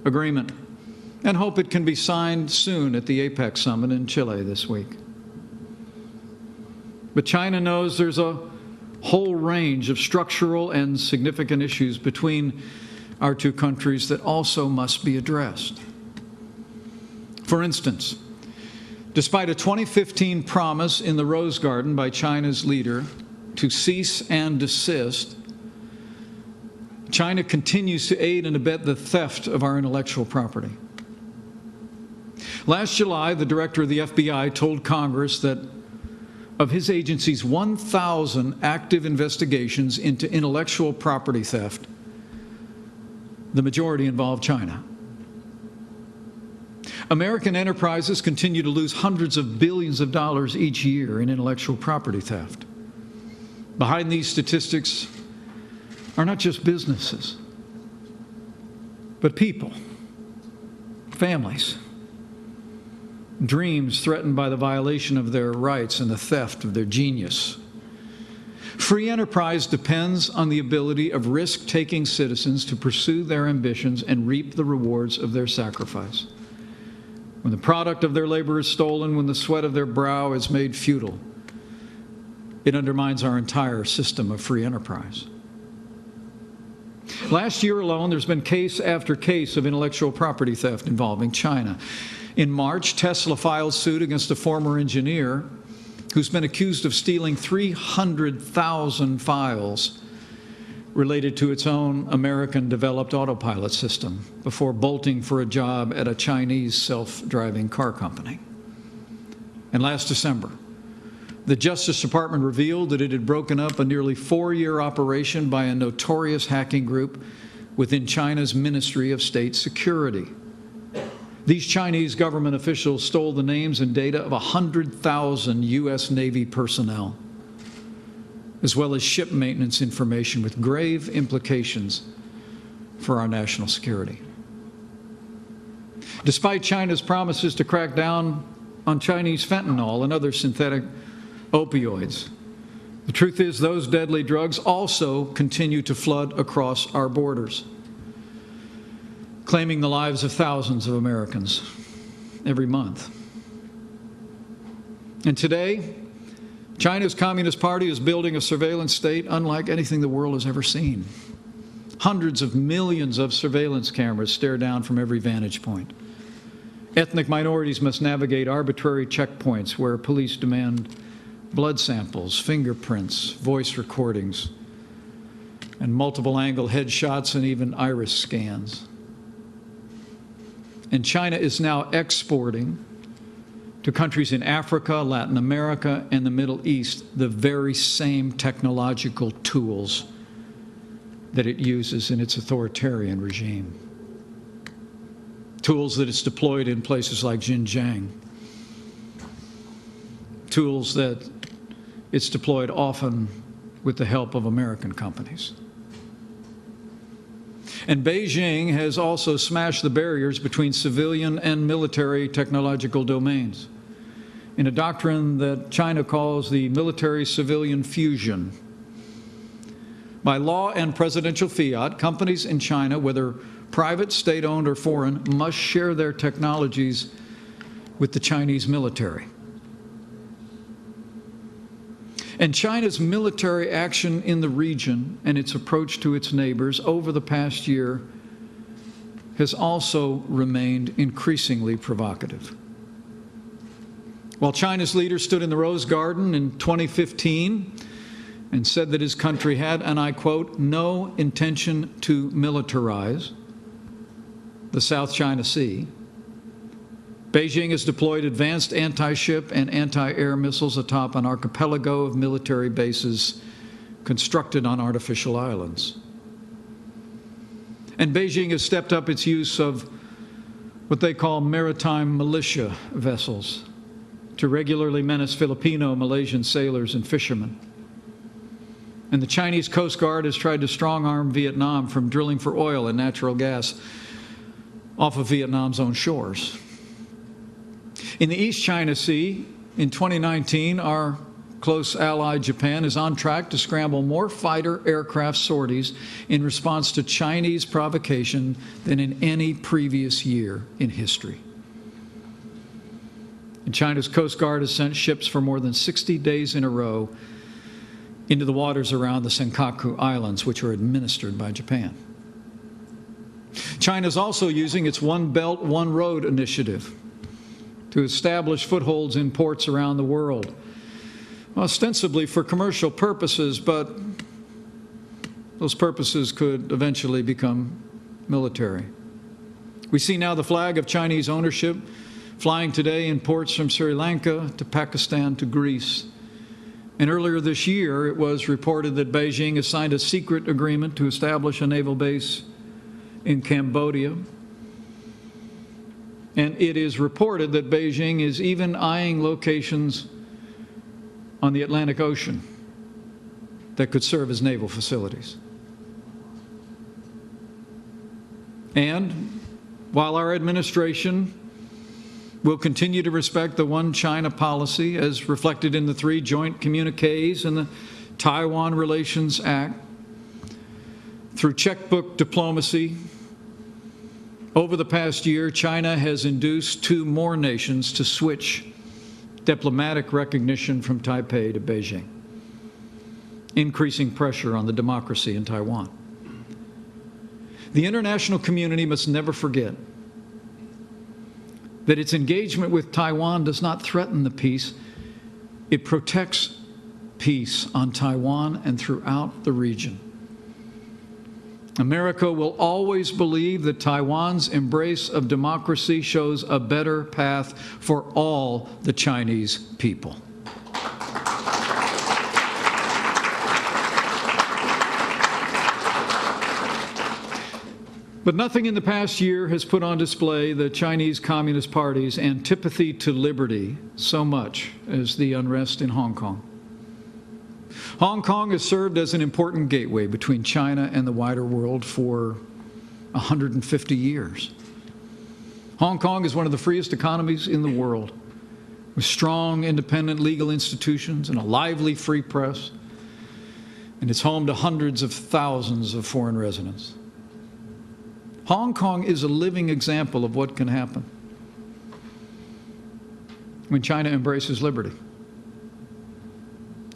agreement and hope it can be signed soon at the APEC summit in Chile this week. But China knows there's a whole range of structural and significant issues between our two countries that also must be addressed. For instance, despite a 2015 promise in the Rose Garden by China's leader to cease and desist, China continues to aid and abet the theft of our intellectual property. Last July, the director of the FBI told Congress that of his agency's 1,000 active investigations into intellectual property theft, the majority involved China. American enterprises continue to lose hundreds of billions of dollars each year in intellectual property theft. Behind these statistics are not just businesses, but people, families, dreams threatened by the violation of their rights and the theft of their genius. Free enterprise depends on the ability of risk-taking citizens to pursue their ambitions and reap the rewards of their sacrifice. When the product of their labor is stolen, when the sweat of their brow is made futile, it undermines our entire system of free enterprise. Last year alone, there's been case after case of intellectual property theft involving China. In March, Tesla filed suit against a former engineer who's been accused of stealing 300,000 files related to its own American-developed autopilot system before bolting for a job at a Chinese self-driving car company. And last December, the Justice Department revealed that it had broken up a nearly 4-year operation by a notorious hacking group within China's Ministry of State Security. These Chinese government officials stole the names and data of 100,000 U.S. Navy personnel, as well as ship maintenance information with grave implications for our national security. Despite China's promises to crack down on Chinese fentanyl and other synthetic opioids, the truth is those deadly drugs also continue to flood across our borders, claiming the lives of thousands of Americans every month. And today, China's Communist Party is building a surveillance state unlike anything the world has ever seen. Hundreds of millions of surveillance cameras stare down from every vantage point. Ethnic minorities must navigate arbitrary checkpoints where police demand blood samples, fingerprints, voice recordings, and multiple angle headshots and even iris scans. And China is now exporting to countries in Africa, Latin America, and the Middle East the very same technological tools that it uses in its authoritarian regime. Tools that it's deployed in places like Xinjiang. Tools that it's deployed often with the help of American companies. And Beijing has also smashed the barriers between civilian and military technological domains in a doctrine that China calls the military-civilian fusion. By law and presidential fiat, companies in China, whether private, state-owned, or foreign, must share their technologies with the Chinese military. And China's military action in the region and its approach to its neighbors over the past year has also remained increasingly provocative. While China's leader stood in the Rose Garden in 2015 and said that his country had, and I quote, no intention to militarize the South China Sea, Beijing has deployed advanced anti-ship and anti-air missiles atop an archipelago of military bases constructed on artificial islands. And Beijing has stepped up its use of what they call maritime militia vessels to regularly menace Filipino, Malaysian sailors and fishermen. And the Chinese Coast Guard has tried to strong-arm Vietnam from drilling for oil and natural gas off of Vietnam's own shores. In the East China Sea, in 2019, our close ally Japan is on track to scramble more fighter aircraft sorties in response to Chinese provocation than in any previous year in history. And China's Coast Guard has sent ships for more than 60 days in a row into the waters around the Senkaku Islands, which are administered by Japan. China is also using its One Belt, One Road initiative to establish footholds in ports around the world, ostensibly for commercial purposes, but those purposes could eventually become military. We see now the flag of Chinese ownership flying today in ports from Sri Lanka to Pakistan to Greece. And earlier this year, it was reported that Beijing has signed a secret agreement to establish a naval base in Cambodia. And it is reported that Beijing is even eyeing locations on the Atlantic Ocean that could serve as naval facilities. And while our administration will continue to respect the One China policy as reflected in the 3 joint communiques and the Taiwan Relations Act, through checkbook diplomacy, over the past year, China has induced 2 more nations to switch diplomatic recognition from Taipei to Beijing, increasing pressure on the democracy in Taiwan. The international community must never forget that its engagement with Taiwan does not threaten the peace. It protects peace on Taiwan and throughout the region. America will always believe that Taiwan's embrace of democracy shows a better path for all the Chinese people. But nothing in the past year has put on display the Chinese Communist Party's antipathy to liberty so much as the unrest in Hong Kong. Hong Kong has served as an important gateway between China and the wider world for 150 years. Hong Kong is one of the freest economies in the world, with strong, independent legal institutions and a lively free press, and it's home to hundreds of thousands of foreign residents. Hong Kong is a living example of what can happen when China embraces liberty.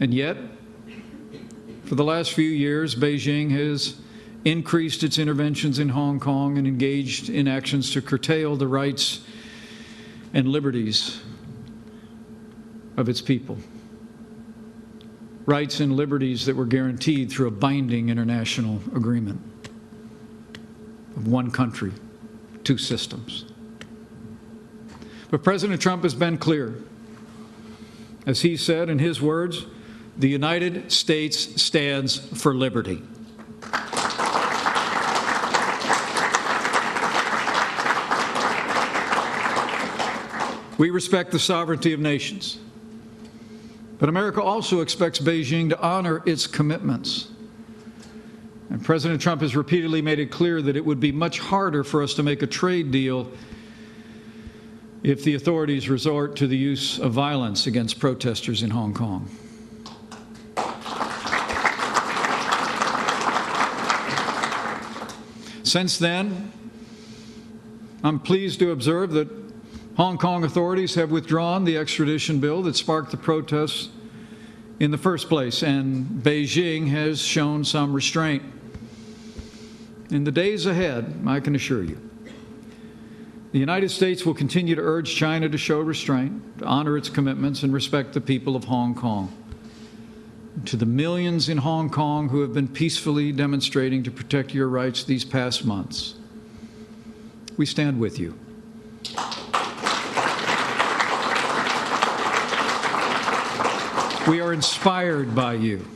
And yet, for the last few years, Beijing has increased its interventions in Hong Kong and engaged in actions to curtail the rights and liberties of its people. Rights and liberties that were guaranteed through a binding international agreement of one country, 2 systems. But President Trump has been clear. As he said in his words, the United States stands for liberty. We respect the sovereignty of nations. But America also expects Beijing to honor its commitments And President Trump has repeatedly made it clear that it would be much harder for us to make a trade deal if the authorities resort to the use of violence against protesters in Hong Kong. Since then, I'm pleased to observe that Hong Kong authorities have withdrawn the extradition bill that sparked the protests in the first place, and Beijing has shown some restraint. In the days ahead, I can assure you, the United States will continue to urge China to show restraint, to honor its commitments, and respect the people of Hong Kong. To the millions in Hong Kong who have been peacefully demonstrating to protect your rights these past months, we stand with you. We are inspired by you,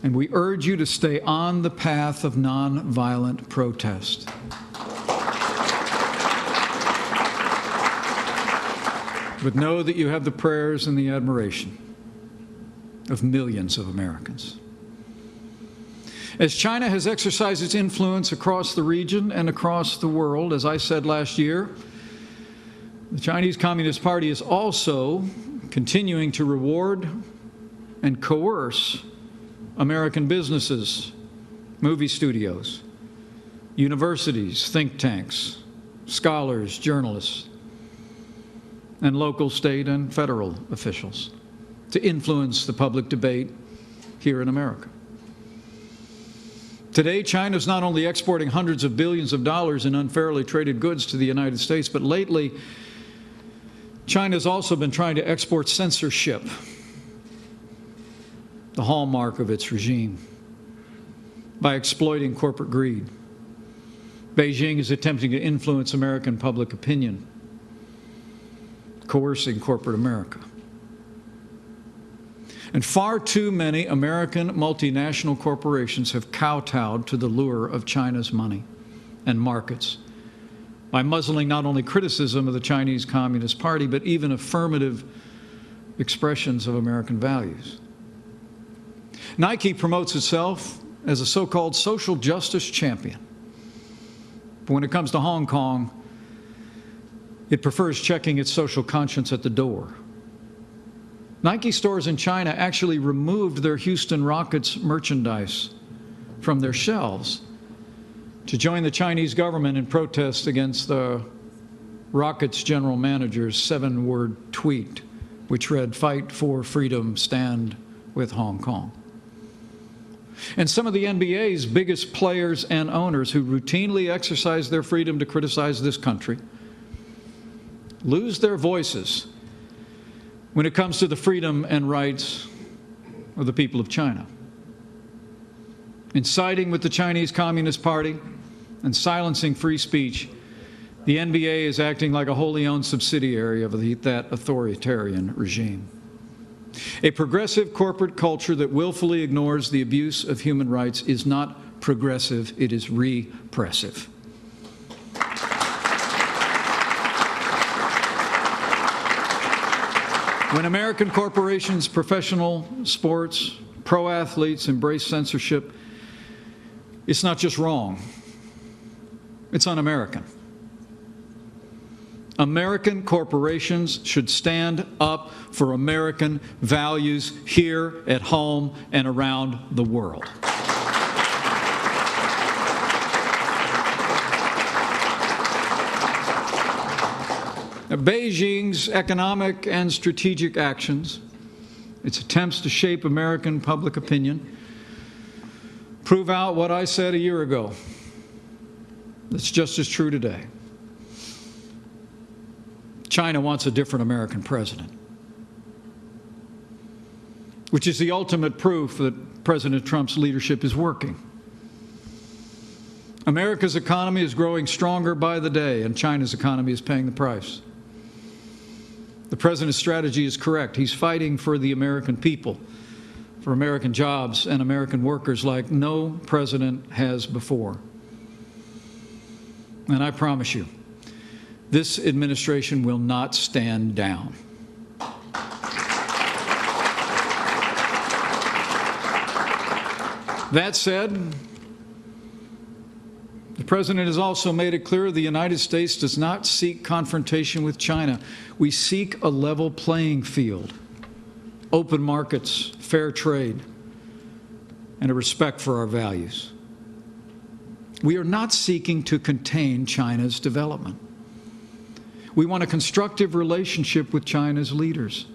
and we urge you to stay on the path of nonviolent protest. But know that you have the prayers and the admiration of millions of Americans. As China has exercised its influence across the region and across the world, as I said last year, the Chinese Communist Party is also continuing to reward and coerce American businesses, movie studios, universities, think tanks, scholars, journalists, and local, state, and federal officials to influence the public debate here in America. Today, China is not only exporting hundreds of billions of dollars in unfairly traded goods to the United States, but lately, China has also been trying to export censorship, the hallmark of its regime, by exploiting corporate greed. Beijing is attempting to influence American public opinion, coercing corporate America. And far too many American multinational corporations have kowtowed to the lure of China's money and markets by muzzling not only criticism of the Chinese Communist Party, but even affirmative expressions of American values. Nike promotes itself as a so-called social justice champion. But when it comes to Hong Kong, it prefers checking its social conscience at the door. Nike stores in China actually removed their Houston Rockets merchandise from their shelves to join the Chinese government in protest against the Rockets general manager's 7-word tweet, which read, "Fight for freedom, stand with Hong Kong." And some of the NBA's biggest players and owners who routinely exercise their freedom to criticize this country lose their voices when it comes to the freedom and rights of the people of China. In siding with the Chinese Communist Party and silencing free speech, the NBA is acting like a wholly owned subsidiary of that authoritarian regime. A progressive corporate culture that willfully ignores the abuse of human rights is not progressive, it is repressive. When American corporations, professional sports, pro athletes embrace censorship, it's not just wrong, it's un-American. American corporations should stand up for American values here at home and around the world. Beijing's economic and strategic actions, its attempts to shape American public opinion, prove out what I said a year ago. It's just as true today. China wants a different American president, which is the ultimate proof that President Trump's leadership is working. America's economy is growing stronger by the day, and China's economy is paying the price. The president's strategy is correct. He's fighting for the American people, for American jobs and American workers like no president has before. And I promise you, this administration will not stand down. That said, the President has also made it clear the United States does not seek confrontation with China. We seek a level playing field, open markets, fair trade, and a respect for our values. We are not seeking to contain China's development. We want a constructive relationship with China's leaders,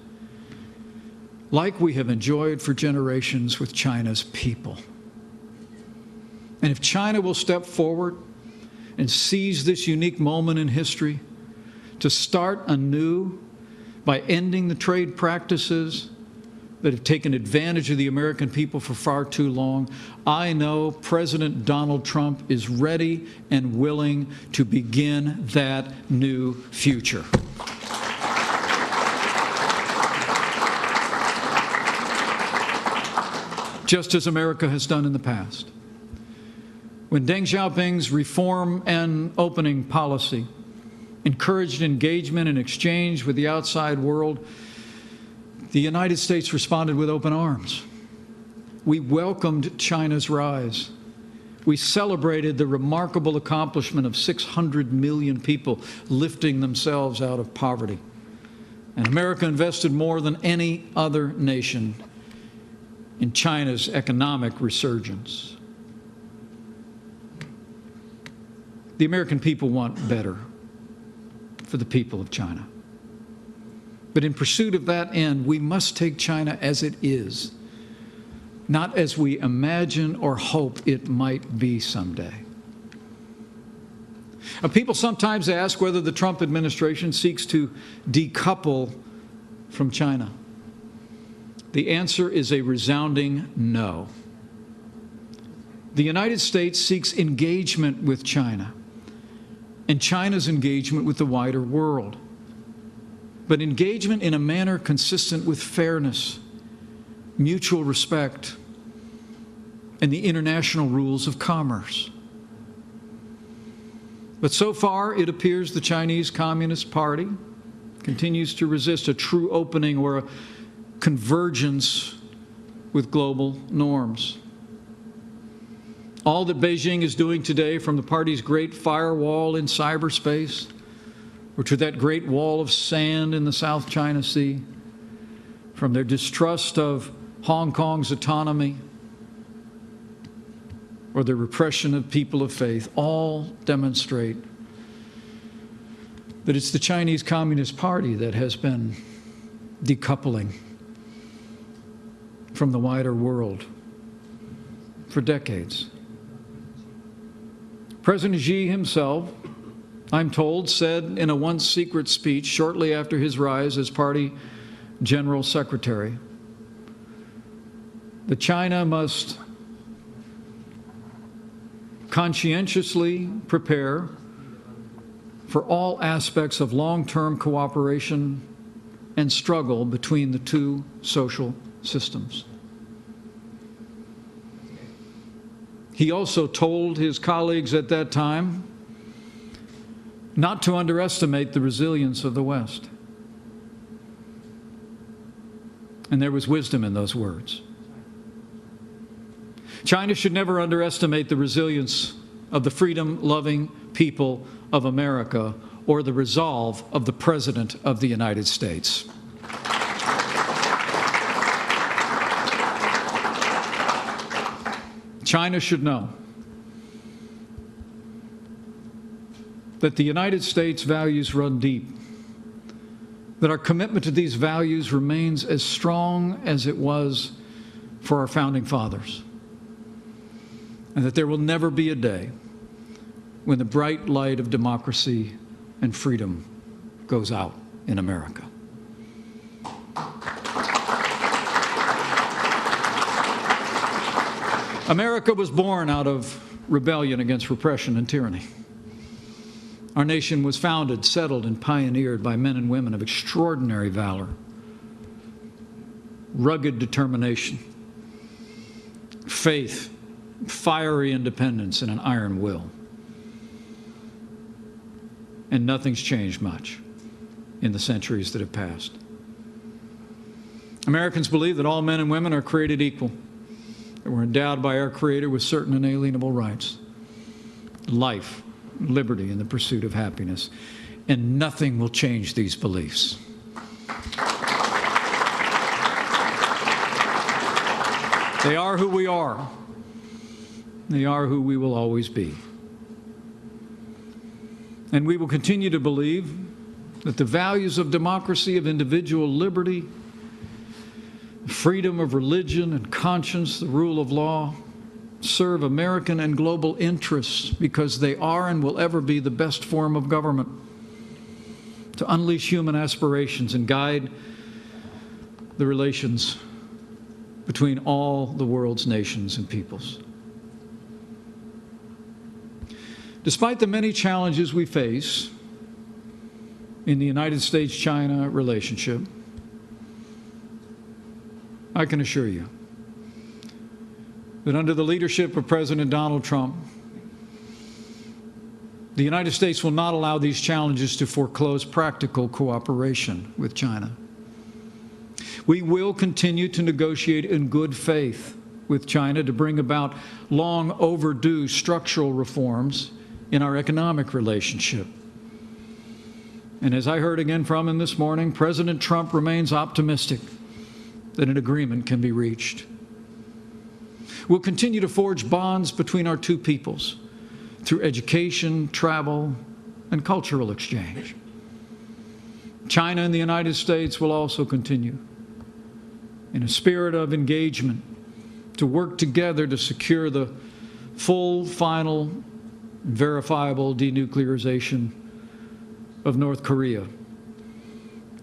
like we have enjoyed for generations with China's people. And if China will step forward and seize this unique moment in history to start anew by ending the trade practices that have taken advantage of the American people for far too long, I know President Donald Trump is ready and willing to begin that new future. Just as America has done in the past. When Deng Xiaoping's reform and opening policy encouraged engagement and exchange with the outside world, the United States responded with open arms. We welcomed China's rise. We celebrated the remarkable accomplishment of 600 million people lifting themselves out of poverty. And America invested more than any other nation in China's economic resurgence. The American people want better for the people of China. But in pursuit of that end, we must take China as it is, not as we imagine or hope it might be someday. People sometimes ask whether the Trump administration seeks to decouple from China. The answer is a resounding no. The United States seeks engagement with China and China's engagement with the wider world, but engagement in a manner consistent with fairness, mutual respect, and the international rules of commerce. But so far, it appears the Chinese Communist Party continues to resist a true opening or a convergence with global norms. All that Beijing is doing today, from the party's great firewall in cyberspace or to that great wall of sand in the South China Sea, from their distrust of Hong Kong's autonomy or the repression of people of faith, all demonstrate that it's the Chinese Communist Party that has been decoupling from the wider world for decades. President Xi himself, I'm told, said in a once secret speech shortly after his rise as party general secretary that China must conscientiously prepare for all aspects of long-term cooperation and struggle between the two social systems. He also told his colleagues at that time not to underestimate the resilience of the West. And there was wisdom in those words. China should never underestimate the resilience of the freedom-loving people of America or the resolve of the President of the United States. China should know that the United States values run deep, that our commitment to these values remains as strong as it was for our founding fathers, and that there will never be a day when the bright light of democracy and freedom goes out in America. America was born out of rebellion against repression and tyranny. Our nation was founded, settled, and pioneered by men and women of extraordinary valor, rugged determination, faith, fiery independence, and an iron will. And nothing's changed much in the centuries that have passed. Americans believe that all men and women are created equal, that we're endowed by our Creator with certain inalienable rights: life, liberty, and the pursuit of happiness. And nothing will change these beliefs. They are who we are. They are who we will always be. And we will continue to believe that the values of democracy, of individual liberty, freedom of religion and conscience, the rule of law, serve American and global interests because they are and will ever be the best form of government to unleash human aspirations and guide the relations between all the world's nations and peoples. Despite the many challenges we face in the United States-China relationship, I can assure you that under the leadership of President Donald Trump, the United States will not allow these challenges to foreclose practical cooperation with China. We will continue to negotiate in good faith with China to bring about long overdue structural reforms in our economic relationship. And as I heard again from him this morning, President Trump remains optimistic that an agreement can be reached. We'll continue to forge bonds between our two peoples through education, travel, and cultural exchange. China and the United States will also continue in a spirit of engagement to work together to secure the full, final, verifiable denuclearization of North Korea.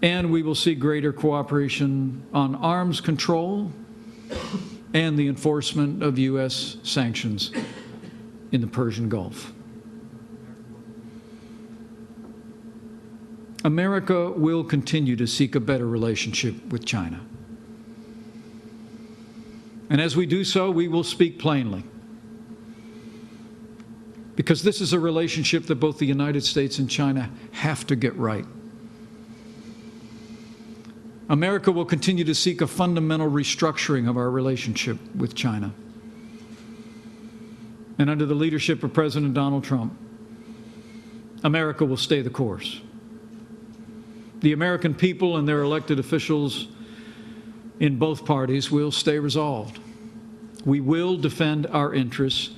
And we will see greater cooperation on arms control and the enforcement of U.S. sanctions in the Persian Gulf. America will continue to seek a better relationship with China. And as we do so, we will speak plainly, because this is a relationship that both the United States and China have to get right. America will continue to seek a fundamental restructuring of our relationship with China. And under the leadership of President Donald Trump, America will stay the course. The American people and their elected officials in both parties will stay resolved. We will defend our interests,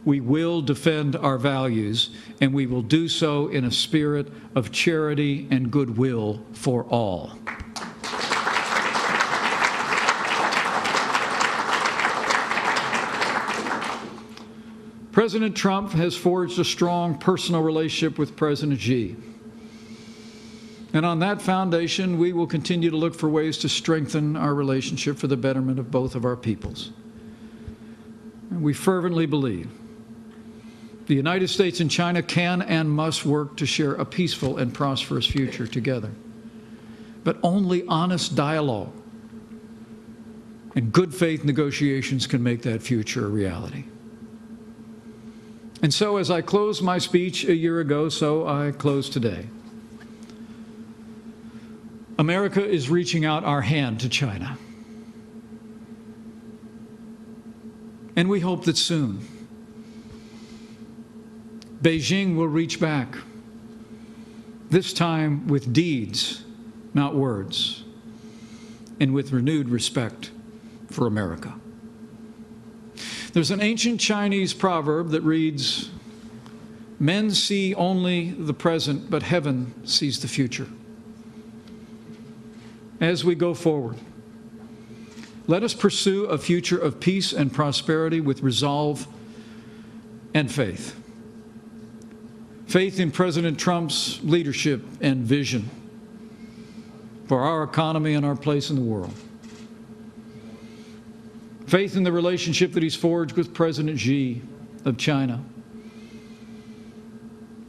we will defend our values, and we will do so in a spirit of charity and goodwill for all. President Trump has forged a strong personal relationship with President Xi. And on that foundation, we will continue to look for ways to strengthen our relationship for the betterment of both of our peoples. And we fervently believe the United States and China can and must work to share a peaceful and prosperous future together. But only honest dialogue and good faith negotiations can make that future a reality. And so as I closed my speech a year ago, so I close today. America is reaching out our hand to China. And we hope that soon Beijing will reach back, this time with deeds, not words, and with renewed respect for America. There's an ancient Chinese proverb that reads, "Men see only the present, but heaven sees the future." As we go forward, let us pursue a future of peace and prosperity with resolve and faith. Faith in President Trump's leadership and vision for our economy and our place in the world. Faith in the relationship that he's forged with President Xi of China,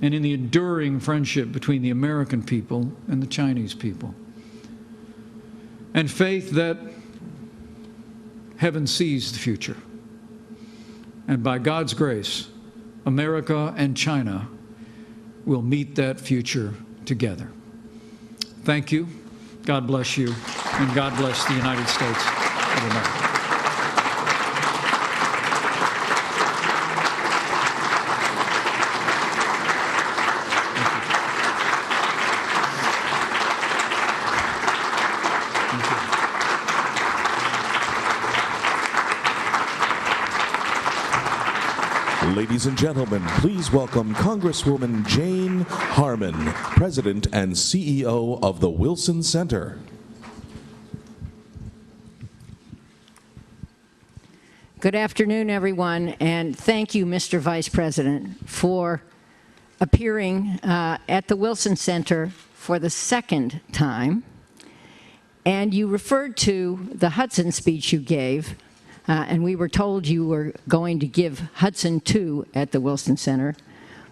and in the enduring friendship between the American people and the Chinese people. And faith that heaven sees the future. And by God's grace, America and China will meet that future together. Thank you. God bless you. And God bless the United States of America. Ladies and gentlemen, please welcome Congresswoman Jane Harman, President and CEO of the Wilson Center. Good afternoon, everyone, and thank you, Mr. Vice President, for appearing at the Wilson Center for the second time. And you referred to the Hudson speech you gave, and we were told you were going to give Hudson 2 at the Wilson Center.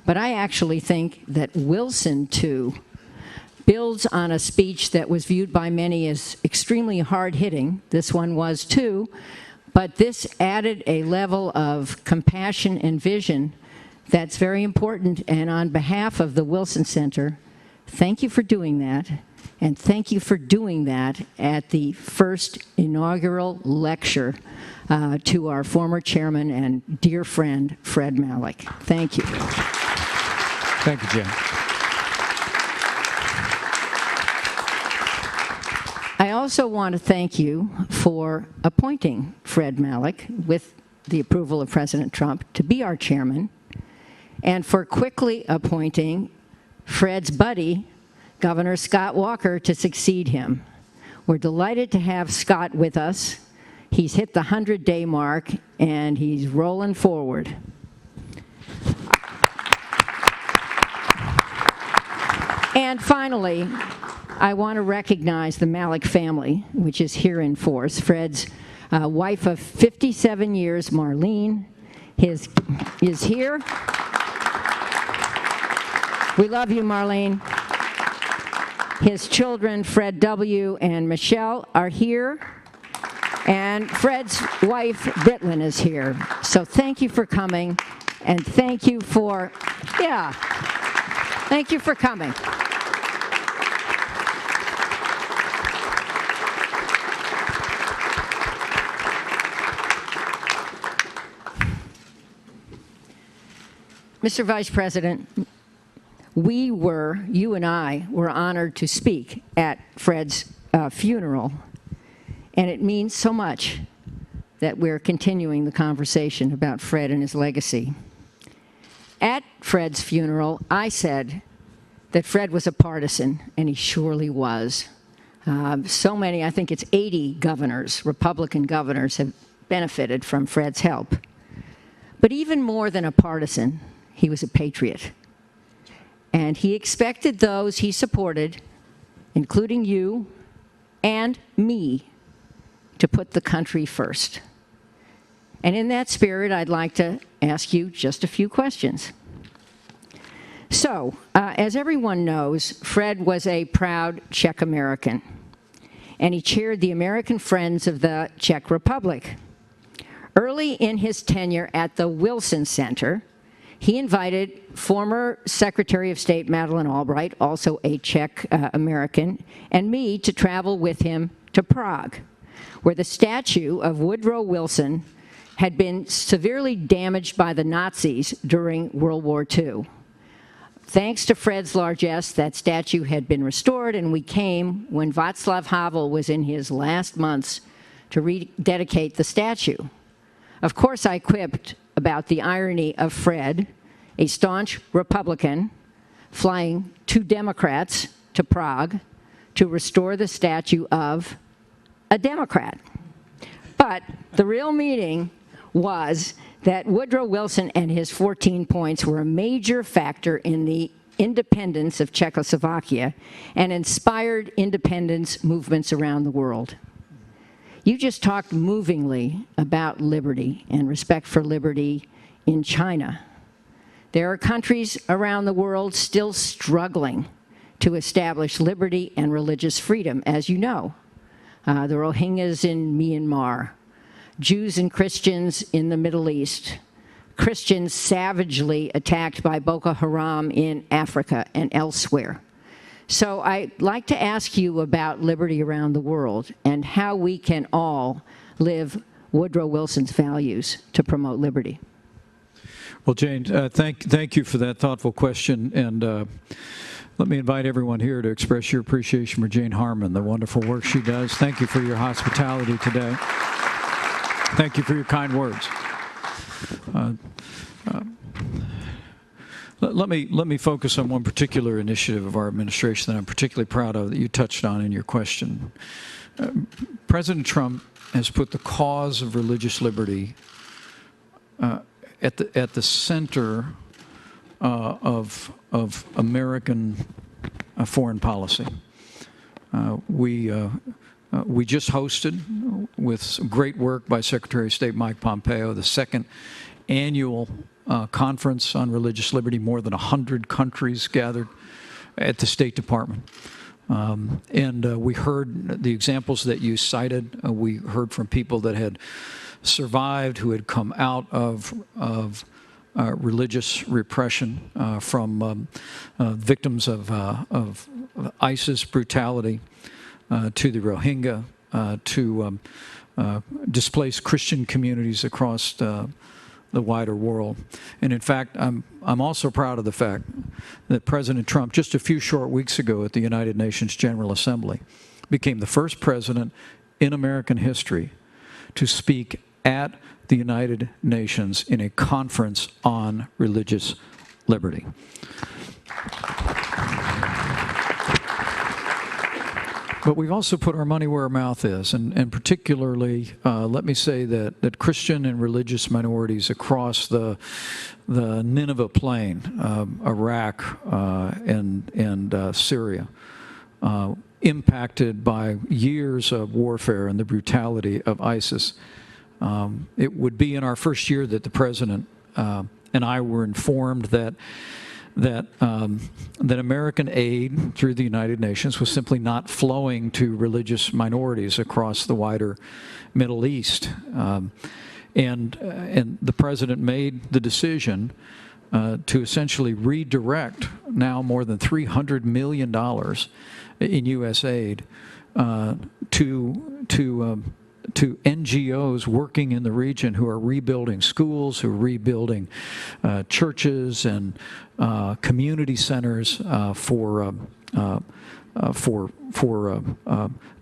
But I actually think that Wilson 2 builds on a speech that was viewed by many as extremely hard-hitting. This one was too, but this added a level of compassion and vision that's very important. And on behalf of the Wilson Center, thank you for doing that. And thank you for doing that at the first inaugural lecture to our former chairman and dear friend, Fred Malik. Thank you. Thank you, Jen. I also want to thank you for appointing Fred Malik, with the approval of President Trump, to be our chairman, and for quickly appointing Fred's buddy, Governor Scott Walker, to succeed him. We're delighted to have Scott with us. He's hit the 100-day mark, and he's rolling forward. And finally, I want to recognize the Malik family, which is here in force. Fred's wife of 57 years, Marlene, is here. We love you, Marlene. His children, Fred W. and Michelle, are here. And Fred's wife, Britlin, is here. So thank you for coming. And thank you for, thank you for coming. Mr. Vice President, you and I were honored to speak at Fred's funeral, and it means so much that we're continuing the conversation about Fred and his legacy. At Fred's funeral, I said that Fred was a partisan, and he surely was. So many, I think it's 80 governors, Republican governors, have benefited from Fred's help. But even more than a partisan, he was a patriot. And he expected those he supported, including you and me, to put the country first. And in that spirit, I'd like to ask you just a few questions. So, as everyone knows, Fred was a proud Czech American, and he chaired the American Friends of the Czech Republic. Early in his tenure at the Wilson Center, he invited former Secretary of State Madeleine Albright, also a Czech American, and me to travel with him to Prague, where the statue of Woodrow Wilson had been severely damaged by the Nazis during World War II. Thanks to Fred's largesse, that statue had been restored, and we came when Václav Havel was in his last months to rededicate the statue. Of course, I quipped about the irony of Fred, a staunch Republican, flying 2 Democrats to Prague to restore the statue of a Democrat. But the real meaning was that Woodrow Wilson and his 14 points were a major factor in the independence of Czechoslovakia and inspired independence movements around the world. You just talked movingly about liberty and respect for liberty in China. There are countries around the world still struggling to establish liberty and religious freedom, as you know. The Rohingyas in Myanmar, Jews and Christians in the Middle East, Christians savagely attacked by Boko Haram in Africa and elsewhere. So I'd like to ask you about liberty around the world and how we can all live Woodrow Wilson's values to promote liberty. Well, Jane, thank you for that thoughtful question. And let me invite everyone here to express your appreciation for Jane Harman, the wonderful work she does. Thank you for your hospitality today. Thank you for your kind words. Let me focus on one particular initiative of our administration that I'm particularly proud of that you touched on in your question. President Trump has put the cause of religious liberty at the center of American foreign policy. We just hosted, with some great work by Secretary of State Mike Pompeo, the second annual conference on religious liberty. More than 100 countries gathered at the State Department. And we heard the examples that you cited. We heard from people that had survived, who had come out of religious repression, from victims of ISIS brutality, to the Rohingya, to displaced Christian communities across the wider world. And in fact, I'm also proud of the fact that President Trump, just a few short weeks ago at the United Nations General Assembly, became the first president in American history to speak at the United Nations in a conference on religious liberty. But we've also put our money where our mouth is, and particularly, let me say that Christian and religious minorities across the Nineveh Plain, Iraq and Syria, impacted by years of warfare and the brutality of ISIS. It would be in our first year that the President and I were informed that American aid through the United Nations was simply not flowing to religious minorities across the wider Middle East. And the President made the decision to essentially redirect now more than $300 million in U.S. aid to NGOs working in the region who are rebuilding schools, who are rebuilding churches and community centers for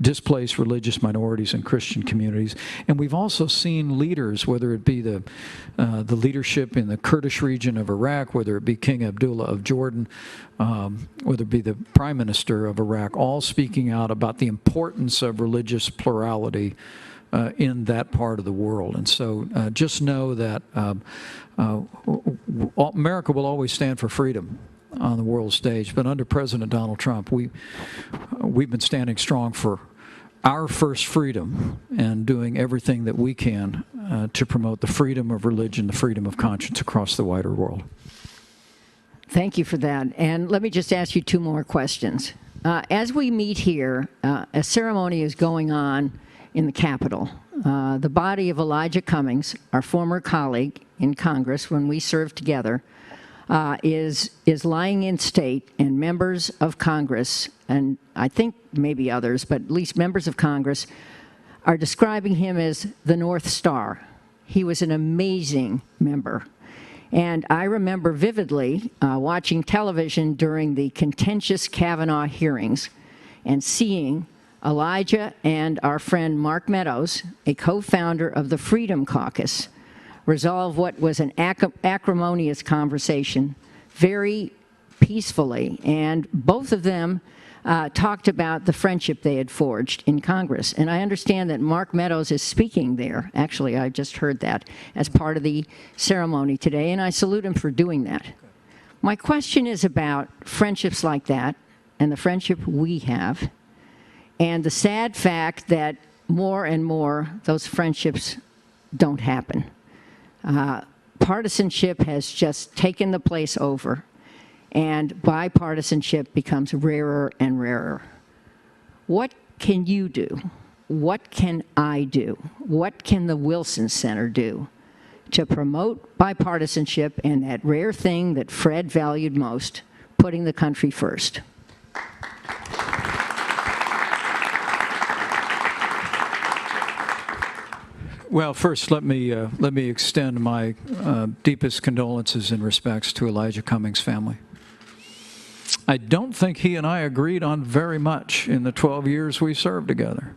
displaced religious minorities and Christian communities. And we've also seen leaders, whether it be the leadership in the Kurdish region of Iraq, whether it be King Abdullah of Jordan, whether it be the Prime Minister of Iraq, all speaking out about the importance of religious plurality in that part of the world. And so just know that America will always stand for freedom on the world stage, but under President Donald Trump, we've been standing strong for our first freedom and doing everything that we can to promote the freedom of religion, the freedom of conscience across the wider world. Thank you for that. And let me just ask you two more questions. As we meet here, a ceremony is going on in the Capitol. The body of Elijah Cummings, our former colleague in Congress when we served together, is lying in state, and members of Congress, and I think maybe others, but at least members of Congress, are describing him as the North Star. He was an amazing member. And I remember vividly watching television during the contentious Kavanaugh hearings and seeing Elijah and our friend Mark Meadows, a co-founder of the Freedom Caucus, resolve what was an acrimonious conversation very peacefully. And both of them talked about the friendship they had forged in Congress. And I understand that Mark Meadows is speaking there. Actually, I just heard that as part of the ceremony today, and I salute him for doing that. My question is about friendships like that and the friendship we have, and the sad fact that more and more those friendships don't happen. Partisanship has just taken the place over, and bipartisanship becomes rarer and rarer. What can you do? What can I do? What can the Wilson Center do to promote bipartisanship and that rare thing that Fred valued most, putting the country first? Well, first, let me extend my deepest condolences and respects to Elijah Cummings' family. I don't think he and I agreed on very much in the 12 years we served together.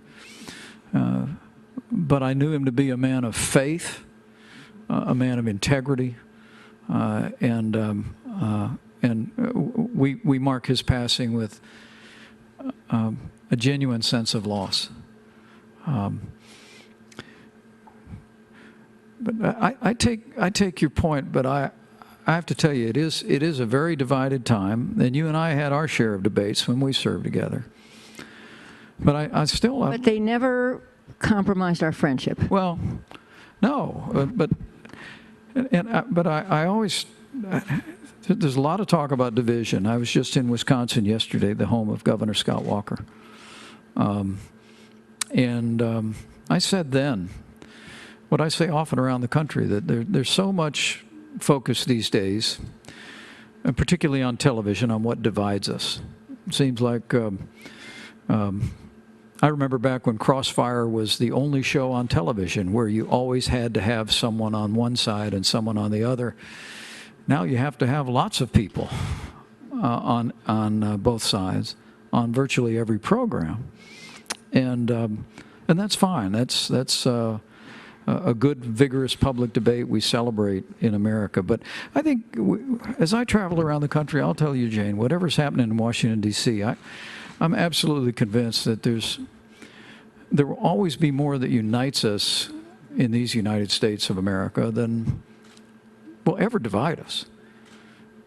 But I knew him to be a man of faith, a man of integrity, and we mark his passing with a genuine sense of loss. But I take your point, but I have to tell you, it is a very divided time, and you and I had our share of debates when we served together. But I still. But they never compromised our friendship. Well, no, but I always. There's a lot of talk about division. I was just in Wisconsin yesterday, the home of Governor Scott Walker, and I said then, what I say often around the country, that there's so much focus these days, and particularly on television, on what divides us. It seems like I remember back when Crossfire was the only show on television where you always had to have someone on one side and someone on the other. Now you have to have lots of people on both sides on virtually every program, and that's fine. That's a good, vigorous public debate we celebrate in America. But I think as I travel around the country, I'll tell you, Jane, whatever's happening in Washington, D.C., I'm absolutely convinced that there will always be more that unites us in these United States of America than will ever divide us.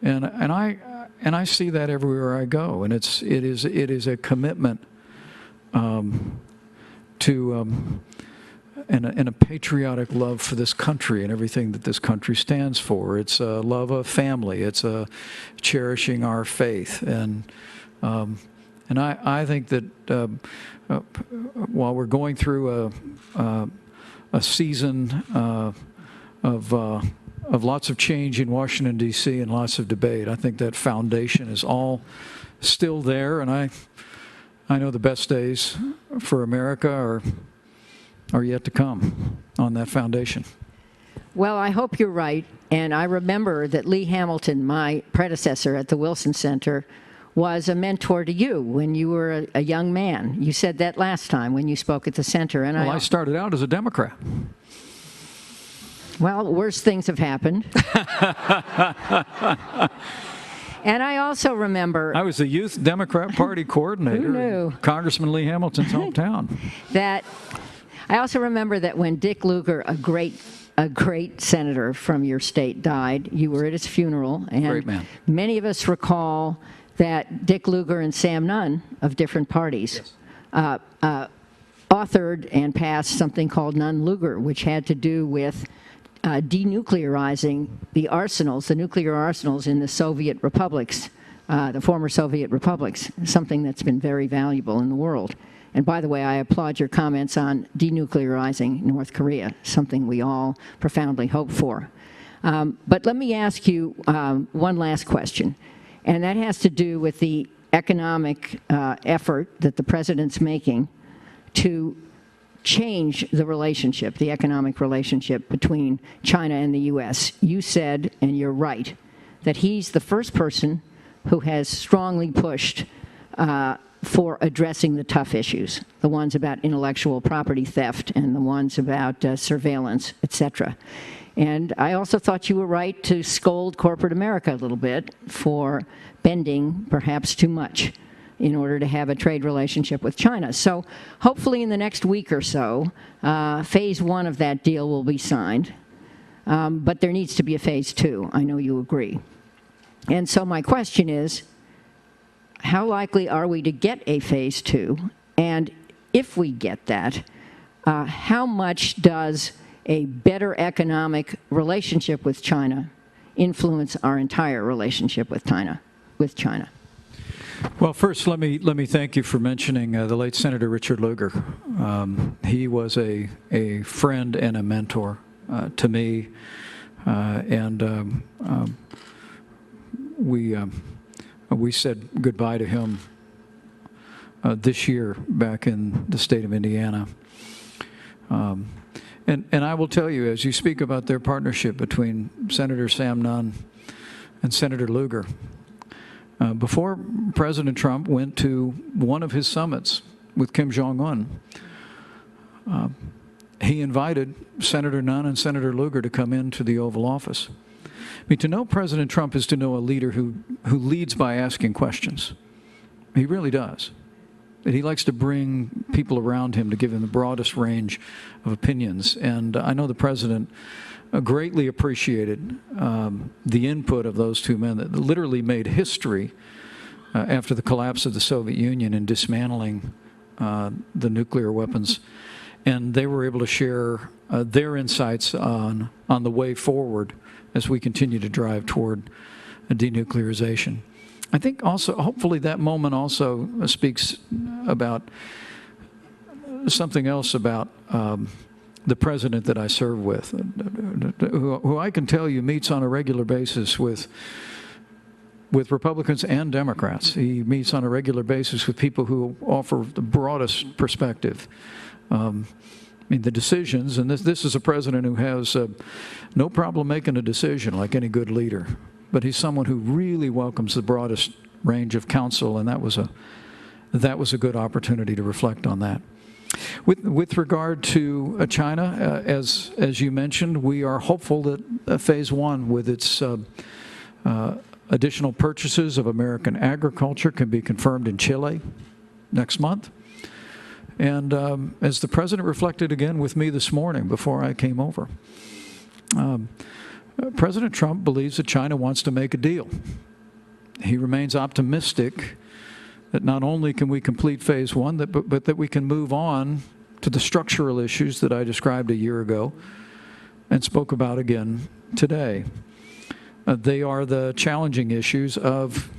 And I see that everywhere I go, and it is a commitment to and a patriotic love for this country and everything that this country stands for. It's a love of family. It's a cherishing our faith, and I think that while we're going through a season of lots of change in Washington, D.C. and lots of debate, I think that foundation is all still there, and I know the best days for America are yet to come on that foundation. Well, I hope you're right, and I remember that Lee Hamilton, my predecessor at the Wilson Center, was a mentor to you when you were a young man. You said that last time when you spoke at the center. And I started out as a Democrat. Well, worse things have happened. And I also remember... I was the Youth Democrat Party coordinator in Congressman Lee Hamilton's hometown. I also remember that when Dick Lugar, a great senator from your state, died, you were at his funeral. And great man. Many of us recall that Dick Lugar and Sam Nunn of different parties authored and passed something called Nunn-Lugar, which had to do with denuclearizing the arsenals, the nuclear arsenals in the Soviet republics, the former Soviet republics, something that's been very valuable in the world. And by the way, I applaud your comments on denuclearizing North Korea, something we all profoundly hope for. But let me ask you one last question, and that has to do with the economic effort that the president's making to change the relationship, the economic relationship between China and the U.S. You said, and you're right, that he's the first person who has strongly pushed for addressing the tough issues, the ones about intellectual property theft and the ones about surveillance, etc. And I also thought you were right to scold corporate America a little bit for bending perhaps too much in order to have a trade relationship with China. So hopefully in the next week or so, phase one of that deal will be signed. But there needs to be a phase two. I know you agree. And so my question is, how likely are we to get a phase two? And if we get that, how much does a better economic relationship with China influence our entire relationship with China? Well, first, let me thank you for mentioning the late Senator Richard Lugar. He was a friend and a mentor to me, and we said goodbye to him this year back in the state of Indiana. And I will tell you, as you speak about their partnership between Senator Sam Nunn and Senator Lugar, before President Trump went to one of his summits with Kim Jong-un, he invited Senator Nunn and Senator Lugar to come into the Oval Office. mean, to know President Trump is to know a leader who leads by asking questions. He really does. And he likes to bring people around him to give him the broadest range of opinions. And I know the president greatly appreciated the input of those two men that literally made history after the collapse of the Soviet Union and dismantling the nuclear weapons. And they were able to share their insights on the way forward as we continue to drive toward denuclearization. I think also, hopefully that moment also speaks about something else about the president that I serve with, who I can tell you meets on a regular basis with Republicans and Democrats. He meets on a regular basis with people who offer the broadest perspective. I mean, the decisions, and this is a president who has no problem making a decision like any good leader. But he's someone who really welcomes the broadest range of counsel, and that was a good opportunity to reflect on that. With regard to China, as you mentioned, we are hopeful that Phase 1, with its additional purchases of American agriculture, can be confirmed in Chile next month. And as the president reflected again with me this morning before I came over, President Trump believes that China wants to make a deal. He remains optimistic that not only can we complete Phase 1, but that we can move on to the structural issues that I described a year ago and spoke about again today. They are the challenging issues of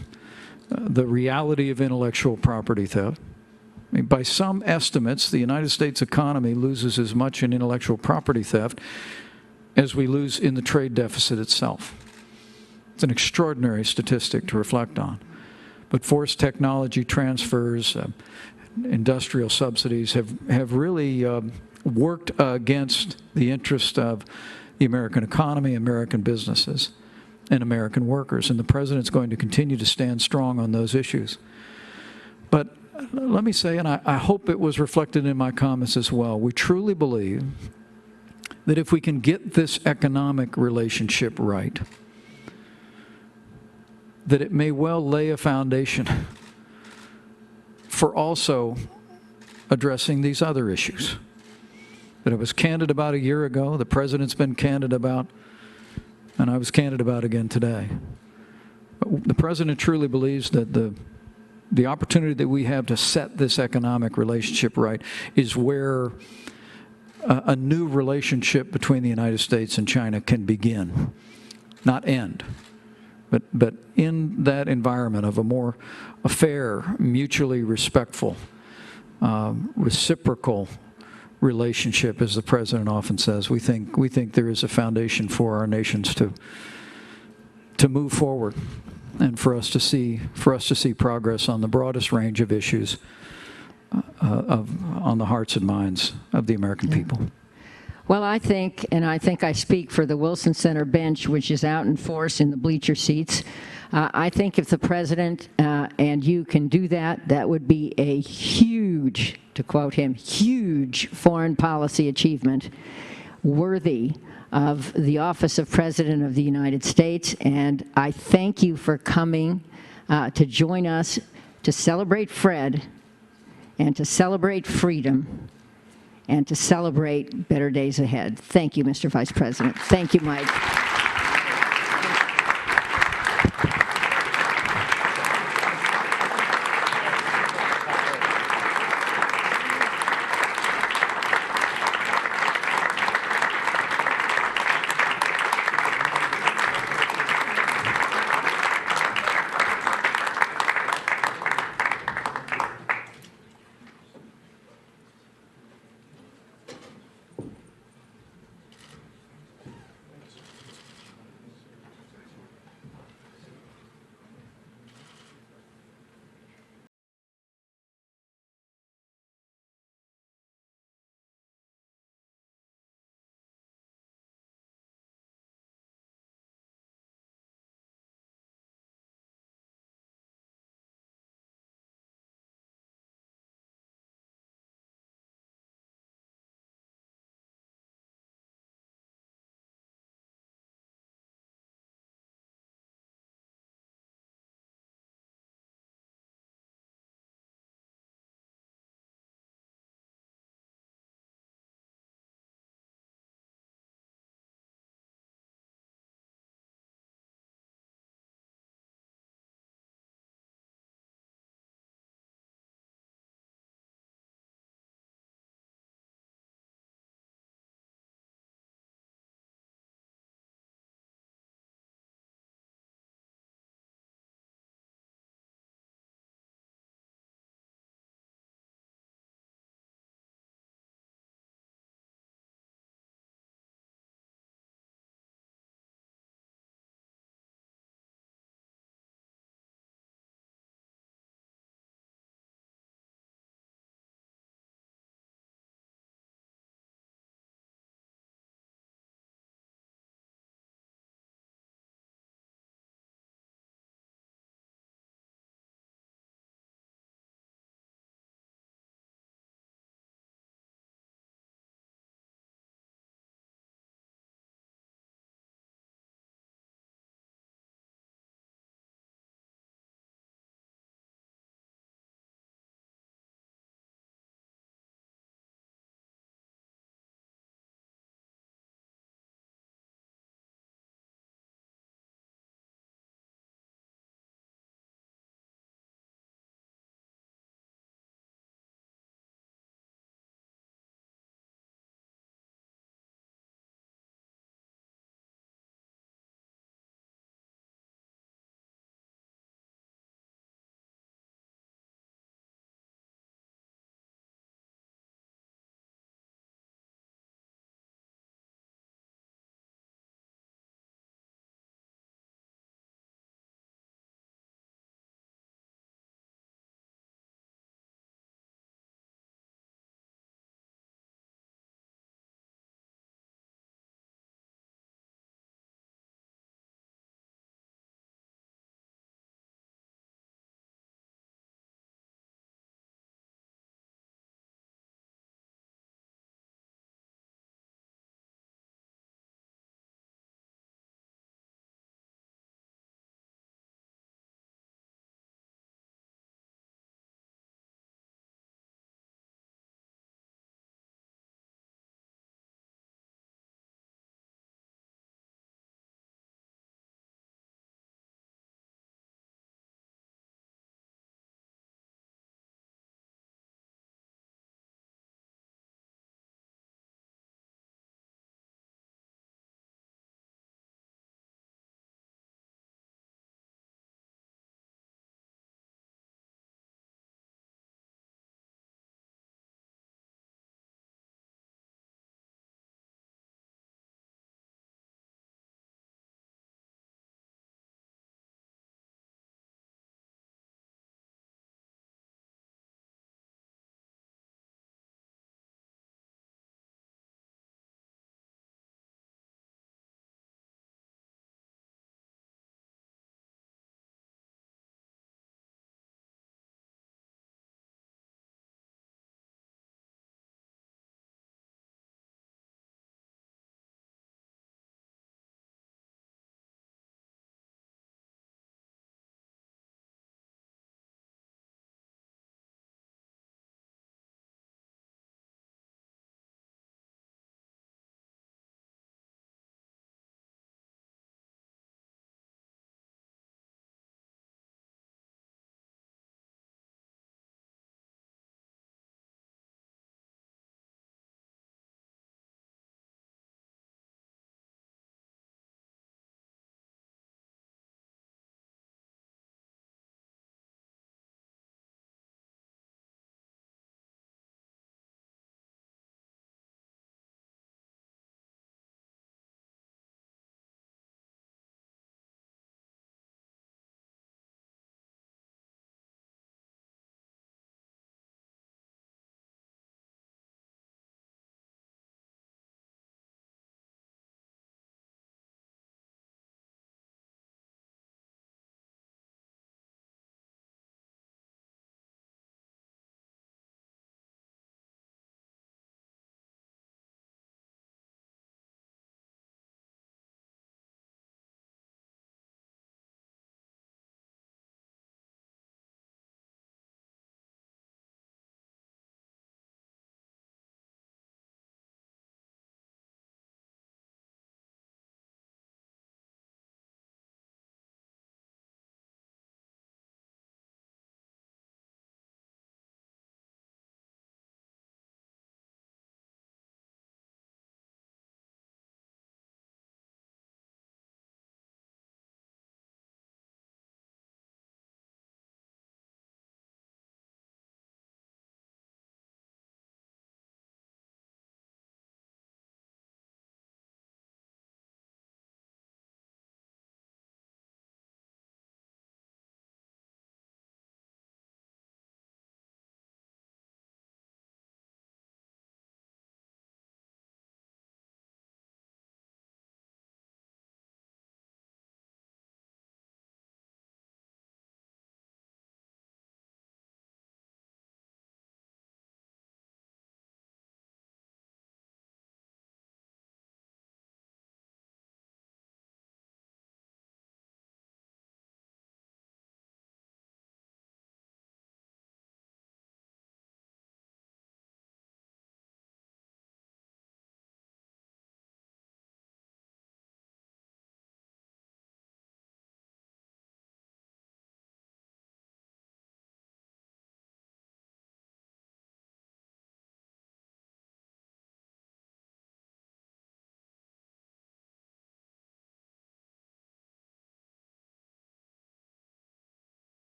the reality of intellectual property theft. I mean, by some estimates, the United States economy loses as much in intellectual property theft as we lose in the trade deficit itself. It's an extraordinary statistic to reflect on. But forced technology transfers, industrial subsidies have really worked against the interest of the American economy, American businesses, and American workers. And the president's going to continue to stand strong on those issues. But let me say, and I hope it was reflected in my comments as well, we truly believe that if we can get this economic relationship right, that it may well lay a foundation for also addressing these other issues that I was candid about a year ago, the president's been candid about, and I was candid about again today. The president truly believes that the opportunity that we have to set this economic relationship right is where a new relationship between the United States and China can begin, not end. But in that environment of a fair, mutually respectful, reciprocal relationship, as the president often says, we think there is a foundation for our nations to move forward, and for us to see progress on the broadest range of issues on the hearts and minds of the American people. Well, I think I speak for the Wilson Center bench, which is out in force in the bleacher seats. I think if the president and you can do that, that would be a huge, to quote him, huge foreign policy achievement worthy of the office of President of the United States. And I thank you for coming to join us to celebrate Fred and to celebrate freedom and to celebrate better days ahead. Thank you, Mr. Vice President. Thank you, Mike.